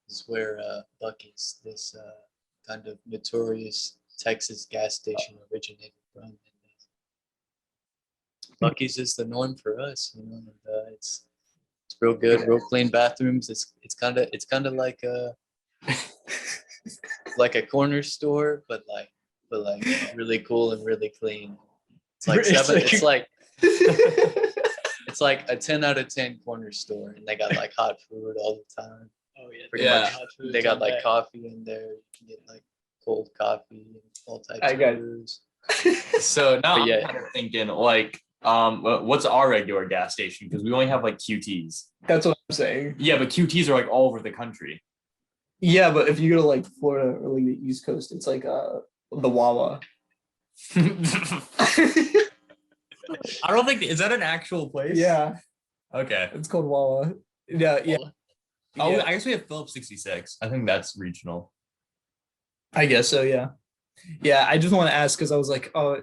Is where Buc-ee's, this kind of notorious Texas gas station, originated from. And, Buc-ee's is the norm for us, and it's real good, real clean bathrooms. It's kind of like a corner store, but like really cool and really clean. It's like it's like a 10 out of 10 corner store, and they got like hot food all the time. Oh yeah, Pretty Yeah. much. hot foods They got on like deck. coffee in there. You can get like cold coffee and all types I of got- brews. So now But I'm yeah. kind of thinking like, what's our regular gas station? Because we only have like QTs. That's what I'm saying. Yeah, but QTs are like all over the country. Yeah, but if you go to like Florida or like the East Coast, it's like the Wawa. I don't think is that an actual place? Yeah, Okay. it's called Wawa. Yeah. Oh, Yeah. I guess we have Phillips 66. I think that's regional. I guess so. Yeah. Yeah. I just want to ask because I was like, oh,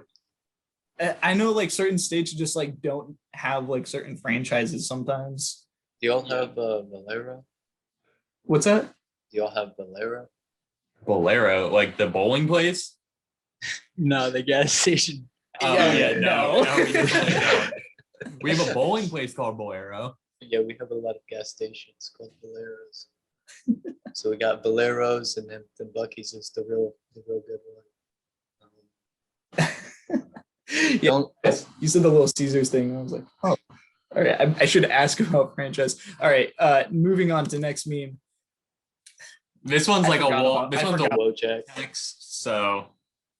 I know like certain states just like don't have like certain franchises sometimes. Do y'all have Valero? What's that? Do y'all have Valero? Bolero, like the bowling place. No, the gas station. Oh, Yeah, no, no. we definitely don't. We have a bowling place called Bolero. Yeah, we have a lot of gas stations called Boleros. So we got Boleros, and then the Buc-ee's is the real good one. Yeah, don't. you said the Little Caesars thing. And I was like, oh, all right. I should ask about franchise. All right. Moving on to next meme. This one's like a wall. This I one's a forgot Wojak. text. So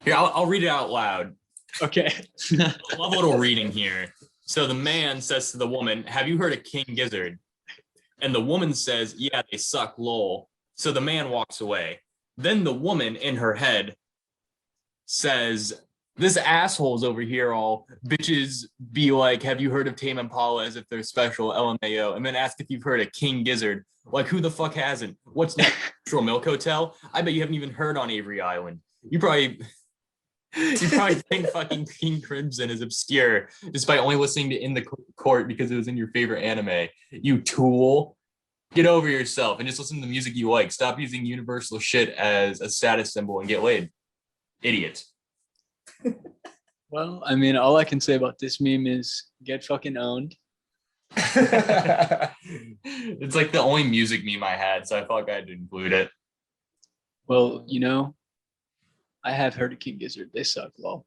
here, I'll read it out loud. Okay. Love a little reading here. So the man says to the woman, "Have you heard of King Gizzard?" And the woman says, "Yeah, they suck, lol." So the man walks away. Then the woman in her head says, "This asshole's over here all bitches be like, have you heard of Tame Impala as if they're special, LMAO, and then ask if you've heard of King Gizzard. Like, who the fuck hasn't? What's next? Central Milk Hotel? I bet you haven't even heard on Avery Island. You probably think fucking King Crimson is obscure despite only listening to In the Court because it was in your favorite anime. You tool. Get over yourself and just listen to the music you like. Stop using universal shit as a status symbol and get laid. Idiot." Well, I mean, all I can say about this meme is get fucking owned. It's like the only music meme I had, so I felt like I had to include it. Well, you know, I have heard of King Gizzard. They suck, lol.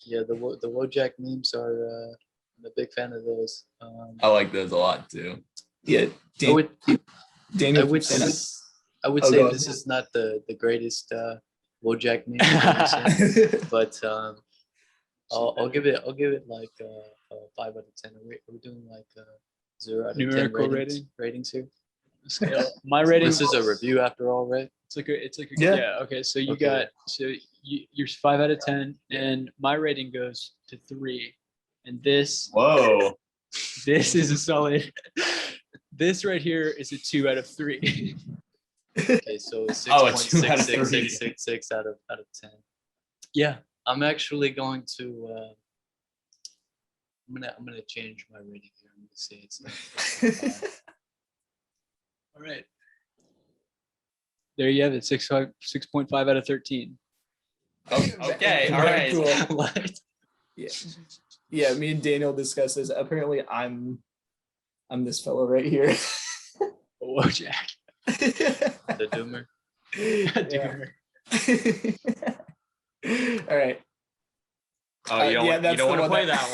Yeah, the Wojak memes are. I'm a big fan of those. I like those a lot too. Yeah. I would Daniel. I would Oh, say go this ahead. is not the greatest Wojak meme I've ever seen, but I'll give it like a 5 out of 10. Are we doing like 0 out of 10 Numerical ratings here? Scale. My rating. This is a review after all, right? It's like a, Yeah. yeah. Okay, so you Okay. got you're 5 out of 10, and my rating goes to 3, and this Whoa. is a solid. This right here is a 2 out of 3. Okay, so it's Oh, a 2 out of 3. 6.6666 out of 10. Yeah. I'm actually going to I'm gonna change my rating here. I'm gonna say it's like 6.5. All right. There you have it. 6.5 out of 13. Okay, all Very right. cool. What? Yeah, me and Daniel discussed this. Apparently, I'm this fellow right here. Wojak. The doomer. Doomer. All right. Oh, you don't, yeah, you that's don't the want to one play that-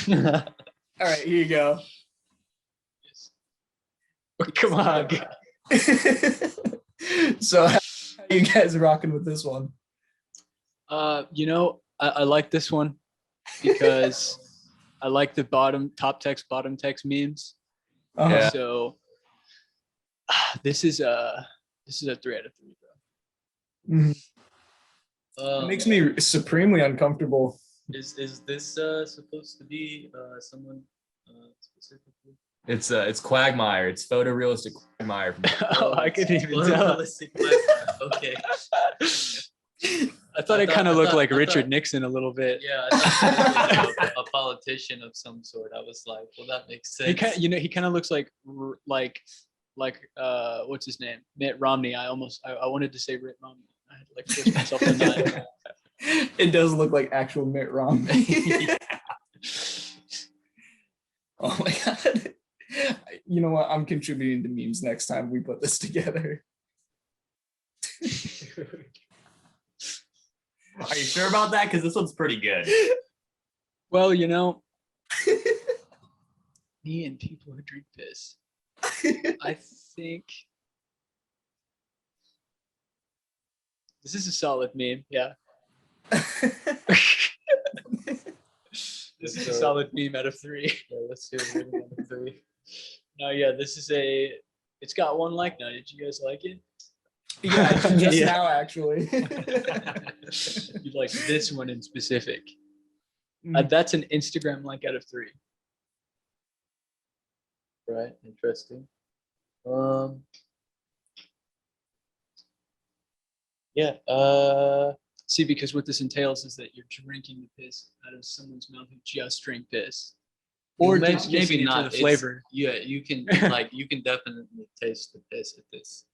that one. All right, here you go. Come on. So, how are you guys rocking with this one? You know, I like this one because I like the top text, bottom text memes. Uh-huh. Yeah. So this is a 3 out of 3, bro. Mhm. It makes me supremely uncomfortable. Is this supposed to be someone specifically? It's Quagmire. It's photorealistic Quagmire. Oh, I couldn't even tell. Okay. I thought it kind of I looked thought- like I Richard thought- Nixon a little bit. Yeah, I thought he was like a politician of some sort. I was like, well, that makes sense. He kind of looks like what's his name? Mitt Romney. I wanted to say Mitt Romney. I had to like force myself to not. It does look like actual Mitt Romney. Oh my god. You know what? I'm contributing to memes next time we put this together. Are you sure about that? Because this one's pretty good. Well, you know, me and people who drink piss. I think this is a solid meme. Yeah. This is a solid meme out of 3. Yeah, let's do a rating out of 3. No, yeah, it's got 1 like now. Did you guys like it? Yeah, just Yeah. now actually. You like this one in specific. Mm. That's an Instagram like out of 3. Right, interesting. Yeah. See, because what this entails is that you're drinking the piss out of someone's mouth who just drank piss. Or just maybe maybe not not the It's- flavor. Yeah, you can you can definitely taste the piss at this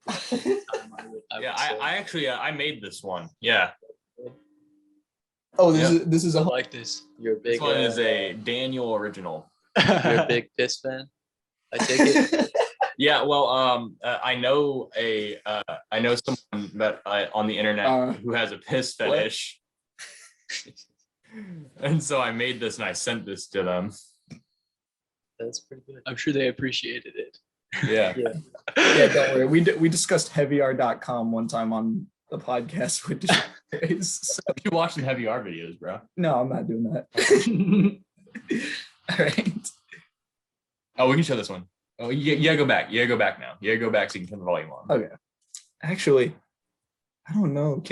time. I would Yeah, say. I actually I made this one. Yeah, Oh, this is I a like this. You're a this big. one is a Daniel original. You're a big piss fan. I take it. Yeah, well, I know someone that on the internet who has a piss fetish, and so I made this and I sent this to them. That's pretty good. I'm sure they appreciated it. Yeah. Yeah, don't worry. We discussed heavyr.com one time on the podcast with so, You watch some heavy R videos, bro. no, I'm not doing that. All right. Oh, we can show this one. Oh, you gotta go back. You gotta go back now. You gotta go back so you can turn the volume on. Okay. Actually, I don't know.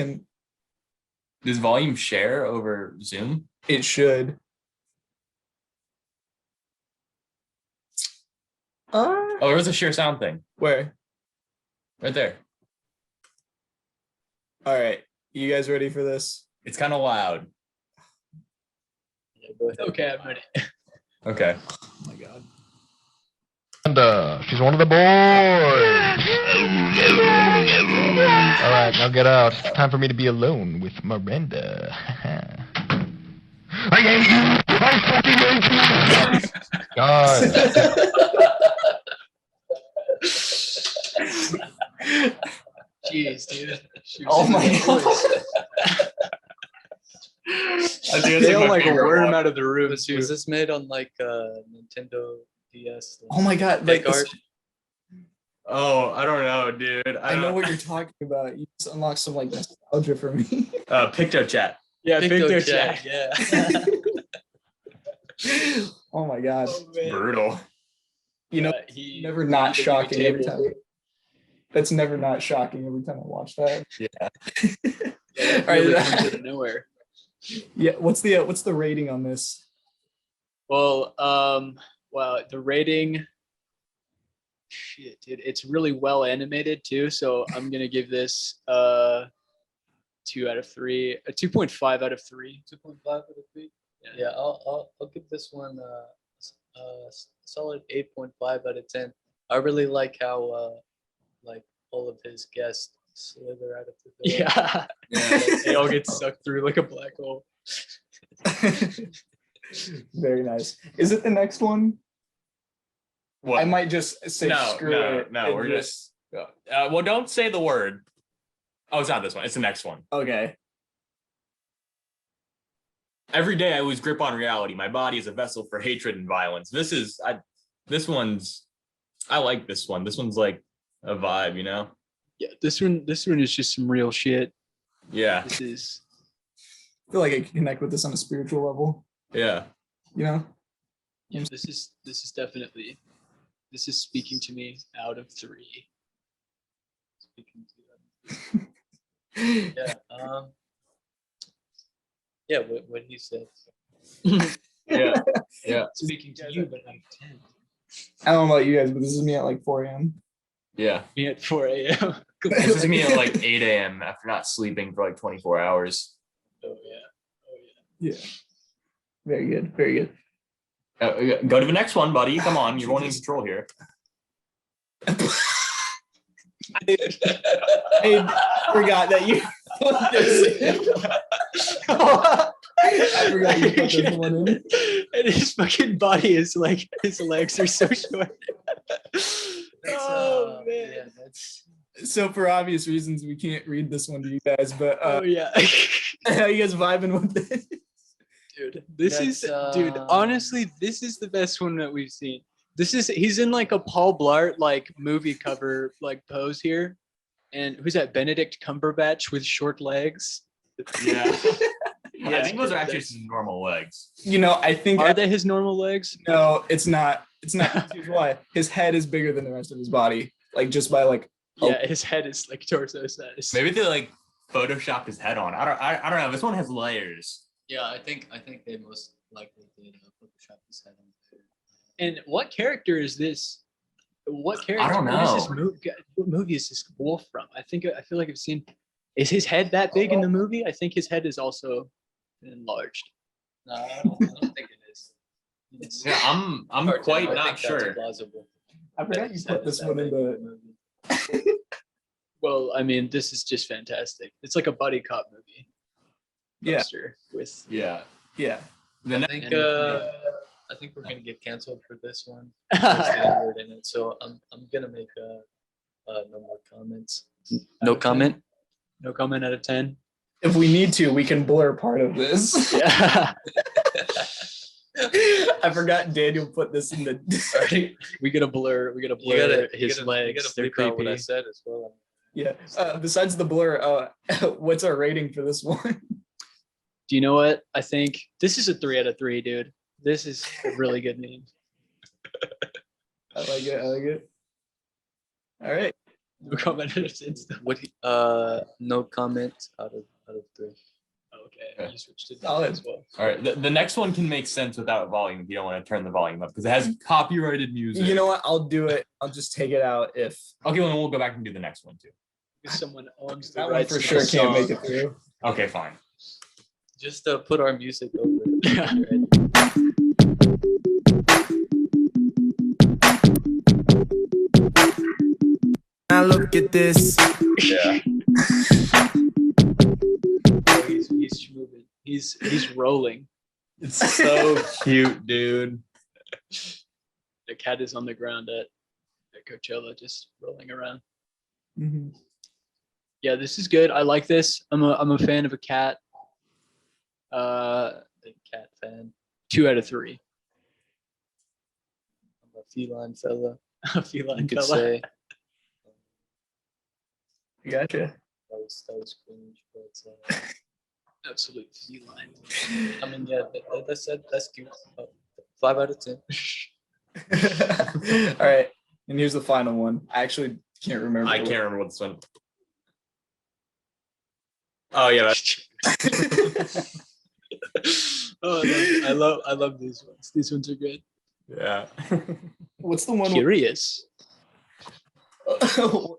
Does volume share over Zoom? It should. Oh, there was a share sound thing. Where? Right there. All right. You guys ready for this? It's kind of loud. Yeah, go ahead. Okay, I'm ready. Okay. Oh my god. And she's one of the boys. All right, now get out. Time for me to be alone with Miranda. I hate you. I fucking hate you. God. Jeez, dude. Oh my god. They all like worm out of the room. Was too. this made on like Nintendo DS? Oh my god. Like, Pick art? Oh, I don't know, dude. I know what you're talking about. You just unlocked some like nostalgia for me. Picto chat. Yeah, Picto Picto Chat. Yeah. Oh my god. Brutal. You know, he never not he shocking every table. time. That's never not shocking every time I watch that. Yeah. Yeah, All right, really comes out of nowhere. Yeah, what's the rating on this? Well, wow, the rating. Shit, dude, it's really well animated too. So I'm gonna give this 2 out of 3, a 2.5 out of 3. 2.5 out of 3. Yeah, I'll give this one a solid 8.5 out of 10. I really like how like all of his guests slither out of the door. Yeah, Yeah. they all get sucked through like a black hole. Very nice. Is it the next one? What? I might just say screw it. No, and we're just. Well, don't say the word. Oh, it's not this one. It's the next one. okay. Every day I lose grip on reality. My body is a vessel for hatred and violence. This one's. I like this one. This one's like a vibe, you know? Yeah, this one is just some real shit. Yeah. This is. I feel like I can connect with this on a spiritual level. Yeah. You know? Yeah, this is definitely. This is speaking to me out of 3. Speaking to you. Yeah. Yeah. What he said. Yeah. Yeah. Speaking to you, but out of 10. I don't know about you guys, but this is me at like 4 a.m. Yeah. Me at 4 a.m. This is me at like 8 a.m. after not sleeping for like 24 hours. Oh yeah. Yeah. Very good. Very good. Go to the next one, buddy. Come on. You're wanting control here. I forgot that you put this I forgot you put this one in. And his fucking body is like, his legs are so short. Oh man. Yeah, that's So for obvious reasons, we can't read this one to you guys, but Oh yeah. how you guys vibing with this? Dude, this is dude, honestly, this is the best one that we've seen. He's in like a Paul Blart like movie cover like pose here. And who's that? Benedict Cumberbatch with short legs. Yeah. Yeah, I think those are actually some normal legs. You know, I think Are they his normal legs? no, it's not. It's not. Here's why. His head is bigger than the rest of his body, like just by like. Yeah, his head is like torso size. Maybe they like photoshopped his head on. I don't know. This one has layers. yeah. I think they most likely did Photoshop his head on there. And what character is this? What character? I don't What is this know. movie? What movie is this wolf from? I feel like I've seen. Is his head that big in the movie? I think his head is also enlarged. No, I don't think it is. It's Yeah, I'm hard to quite know. I not think that's sure. plausible. I forgot you put this one in the. Well, I mean, this is just fantastic. It's like a buddy cop movie. Yeah. Poster with Yeah. Yeah. The I next, think I think we're gonna get canceled for this one. There's the N-word in it, so I'm gonna make no more comments. No comment. No comment out of 10. If we need to, we can blur part of this. Yeah. I forgot Daniel put this in the. We gotta blur his legs. They're bleep out what I creepy. said as well. Yeah. Besides the blur, what's our rating for this one? Do you know what? I think this is a 3 out of 3, dude. This is a really good meme. I like it. All right. No comment out of 10. What? No comment out of 3. Okay, you switched it Solid. as well. All right, the next one can make sense without volume if you don't want to turn the volume up because it has copyrighted music. You know what? I'll do it. I'll just take it out if. Okay, well, then we'll go back and do the next one too. If someone owns the That one rights for to sure the can't song. make it through. Okay, fine. Just put our music over it. Yeah. Now look at this. Yeah. Oh, he's moving. He's rolling. It's so cute, dude. The cat is on the ground at Coachella, just rolling around. Mm-hmm. Yeah, this is good. I like this. I'm a fan of a cat. Big cat fan. 2 out of 3. I'm a feline fella. A feline You could fella. say Gotcha. that was cringe, but Absolute feline. I mean, yeah, that's cute. 5 out of 10. All right. And here's the final one. I actually can't remember. I can't remember what this one. Oh yeah, that's Oh, I love these ones. These ones are good. yeah. What's the one? Curious.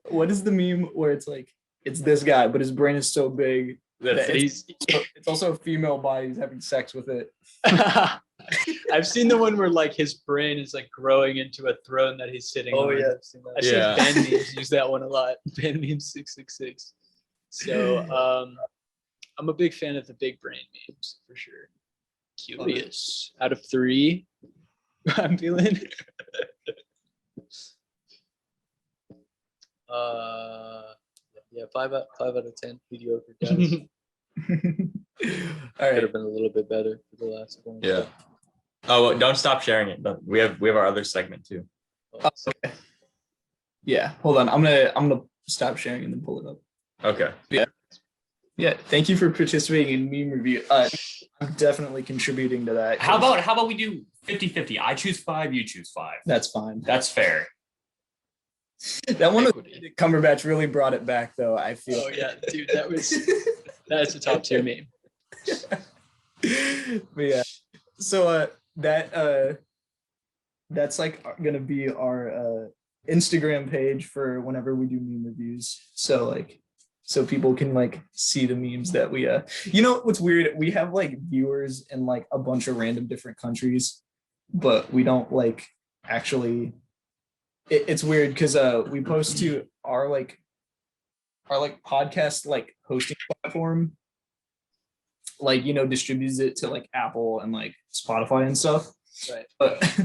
What is the meme where it's like it's this guy, but his brain is so big that He's. it's also a female body. He's having sex with it. I've seen the one where like his brain is like growing into a throne that he's sitting on. I've seen that. I've seen Yeah. Ben memes use that one a lot. Ben memes 666. So I'm a big fan of the big brain memes for sure. Curious. Out of 3, I'm feeling. Yeah, 5 out of 10. Mediocre guys. All Could right. have been a little bit better for the last one. Yeah. Oh, well, don't stop sharing it. But we have our other segment too. Okay. Yeah. Hold on. I'm gonna stop sharing and then pull it up. Okay. Yeah. Thank you for participating in meme review. I'm definitely contributing to that. How about we do 50-50? I choose 5, you choose 5. That's fine. That's fair. That one with Equity. Cumberbatch really brought it back, though. I feel. Oh yeah, dude, that's a top tier meme. But yeah. So that's like gonna be our Instagram page for whenever we do meme reviews. So people can like see the memes that we you know what's weird? We have like viewers in like a bunch of random different countries, but we don't like actually it's weird because we post to our podcast like hosting platform, like, you know, distributes it to like Apple and like Spotify and stuff. Right. But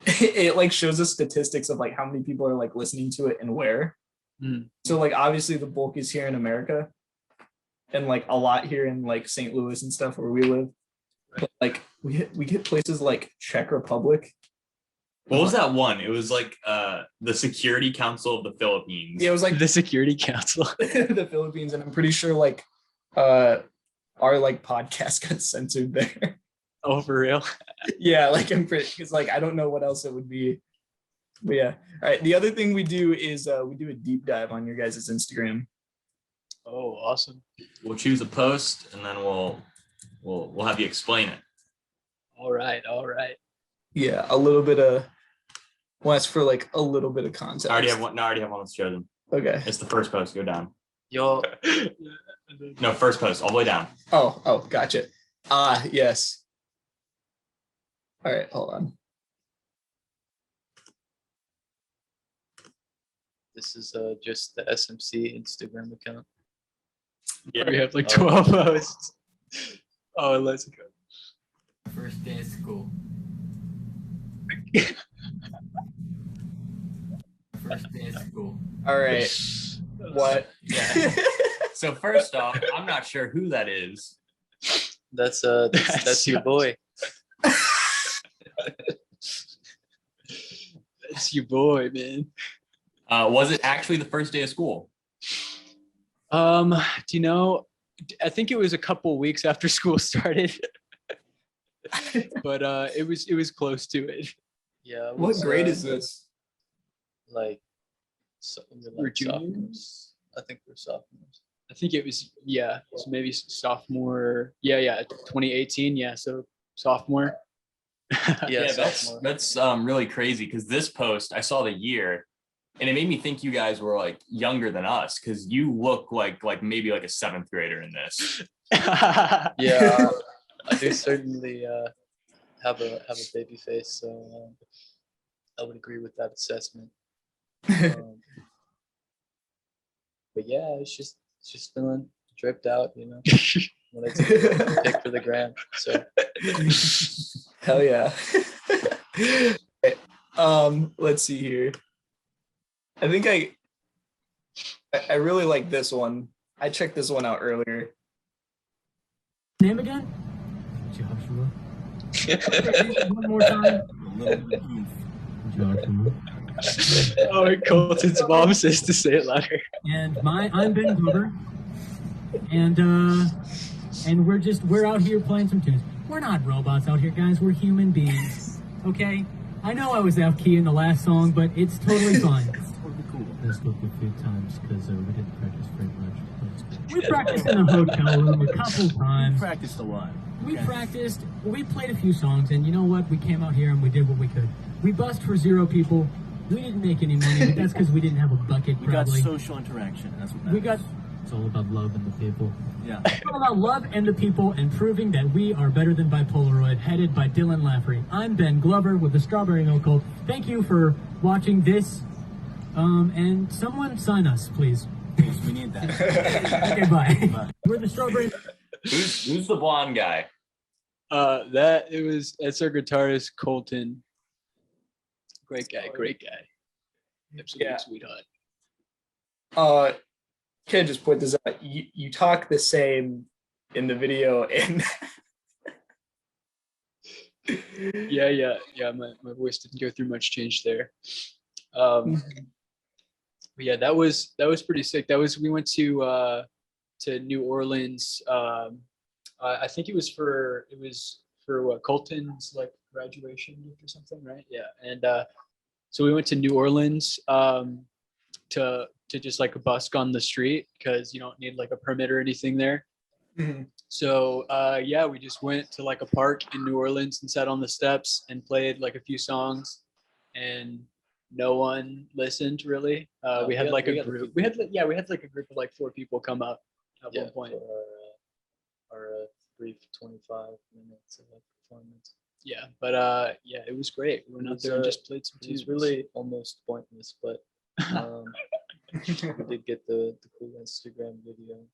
it like shows us statistics of like how many people are like listening to it and where. So like obviously the bulk is here in America and like a lot here in like St. Louis and stuff where we live. But, like we hit places like Czech Republic. What was that one? It was like the Security Council of the Philippines. Yeah, it was like The Security Council. the Philippines, and I'm pretty sure like our like podcast got censored there. Oh, for real? Yeah, like I'm pretty because like I don't know what else it would be. But yeah. All right. The other thing we do is we do a deep dive on your guys' Instagram. Oh, awesome. We'll choose a post and then we'll have you explain it. All right. Yeah, a little bit of well, that's for like a little bit of context. I already have one. No, I already have one that's chosen. Okay. It's the first post. Go down. Yo, No, first post, all the way down. Oh, gotcha. Yes. All right, hold on. this is just the SMC Instagram account. We have like 12 posts. Oh, let's go. First day of school. First day of school. All right. What? Yeah. So first off, I'm not sure who that is. That's your boy. That's your boy, man. Was it actually the first day of school? Do you know? I think it was a couple weeks after school started, but it was close to it. Yeah. What grade is this? Like, We're like juniors? sophomores. I think we're sophomores. I think it was so maybe sophomore. Yeah, 2018. Yeah, so sophomore. Yeah, that's really crazy because this post I saw the year, and it made me think you guys were like younger than us because you look like maybe like a 7th grader in this. Yeah, I do certainly have a baby face, so I would agree with that assessment. But yeah, it's just feeling dripped out, you know. Wanted to pick for the gram. So Hell yeah. Let's see here. I think I really like this one. I checked this one out earlier. Name again? Joshua. One more time. Joshua. Oh, Colton's mom says to say it louder. And I'm Ben Glover. And we're out here playing some tunes. We're not robots out here, guys. We're human beings. Okay? I know I was off key in the last song, but it's totally fine. It's totally cool. I spoke a few times because we didn't practice very much. We practiced in a hotel room a couple times. We practiced a lot. We practiced. We played a few songs, and you know what? We came out here and we did what we could. We bussed for 0 people. We didn't make any money, but that's because we didn't have a bucket. We got social interaction. That's what matters. It's all about love and the people. Yeah. It's all about love and the people and proving that we are better than Bipolaroid, headed by Dylan Lafferty. I'm Ben Glover with the Strawberry Milk Cult. Thank you for watching this. And someone sign us, please. Yes, we need that. Okay, bye. We're the Strawberry. Who's the blonde guy? That's our guitarist Colton. Great guy. Absolute Yeah. sweetheart. Can I just point this out? You talk the same in the video, and Yeah. My voice didn't go through much change there. But yeah, that was pretty sick. We went to New Orleans. I think it was for what, Colton's like graduation gift or something, right? Yeah, and so we went to New Orleans to just like busk on the street because you don't need like a permit or anything there. Mhm. So yeah, we just went to like a park in New Orleans and sat on the steps and played like a few songs, and no one listened really. We had like a group. We had like a group of like 4 people come up at one point. For our brief 25 minutes of like performance. Yeah, but yeah, it was great. We went out there and just played some It tunes. was really almost pointless, but we did get the cool Instagram video.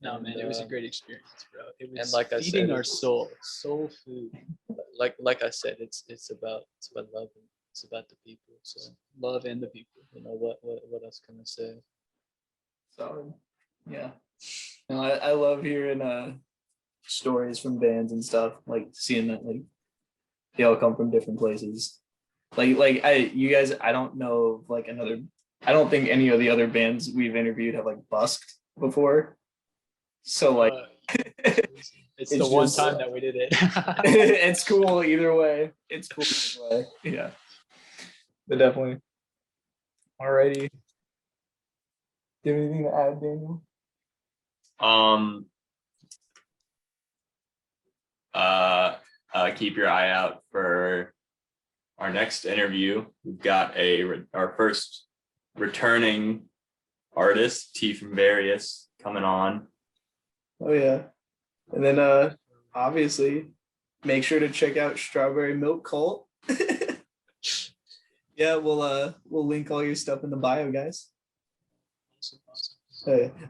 No, And, man, it was a great experience, bro. It was and like I feeding said, our it's- soul food. Like I said, it's about love and it's about the people. So Love and the people. you know what else can I say? so yeah. And I love hearing stories from bands and stuff, like seeing that like they all come from different places. I don't know of, like I don't think any of the other bands we've interviewed have like busked before. So like It's It's the one just, time that we did it. it's cool either way. It's cool either way. Yeah. But definitely. Alrighty. Do you have anything to add, Daniel? Keep your eye out for our next interview. We've got our first returning artist, T from Various, coming on. Oh yeah. And then obviously make sure to check out Strawberry Milk Cult. Yeah, we'll link all your stuff in the bio, guys.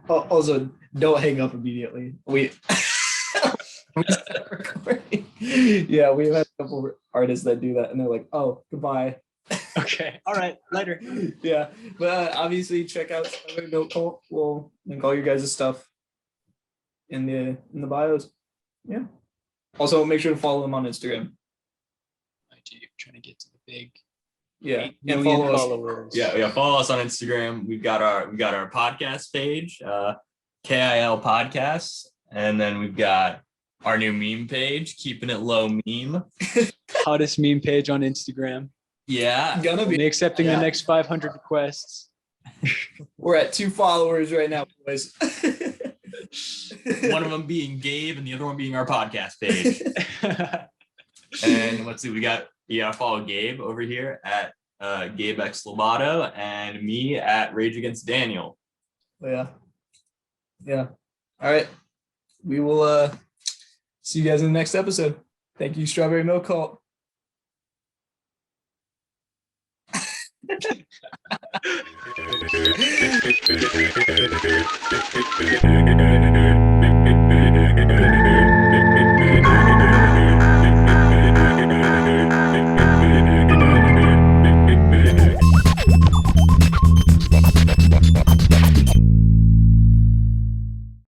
Also, don't hang up immediately. Yeah, we've had a couple artists that do that, and they're like, "Oh, goodbye." Okay. All right. Later. Yeah, but obviously check out Strawberry Milk Cult. We'll link all your guys' stuff in the bios. Yeah. Also, make sure to follow them on Instagram. IG, trying to get to the big Yeah, 8 and million follow us. followers. Yeah, follow us on Instagram. We've got our podcast page, KIL Podcasts, and then we've got our new meme page, Keeping It Low Meme. Hottest meme page on Instagram. Yeah, Gonna Only be. accepting the next 500 requests. We're at 2 followers right now, boys. one of them being Gabe and the other one being our podcast page. And let's see, we gotta follow Gabe over here at Gabe X Lovato and me at Rage Against Daniel. Yeah. All right. We will see you guys in the next episode. Thank you, Strawberry Milk Cult. Thank you.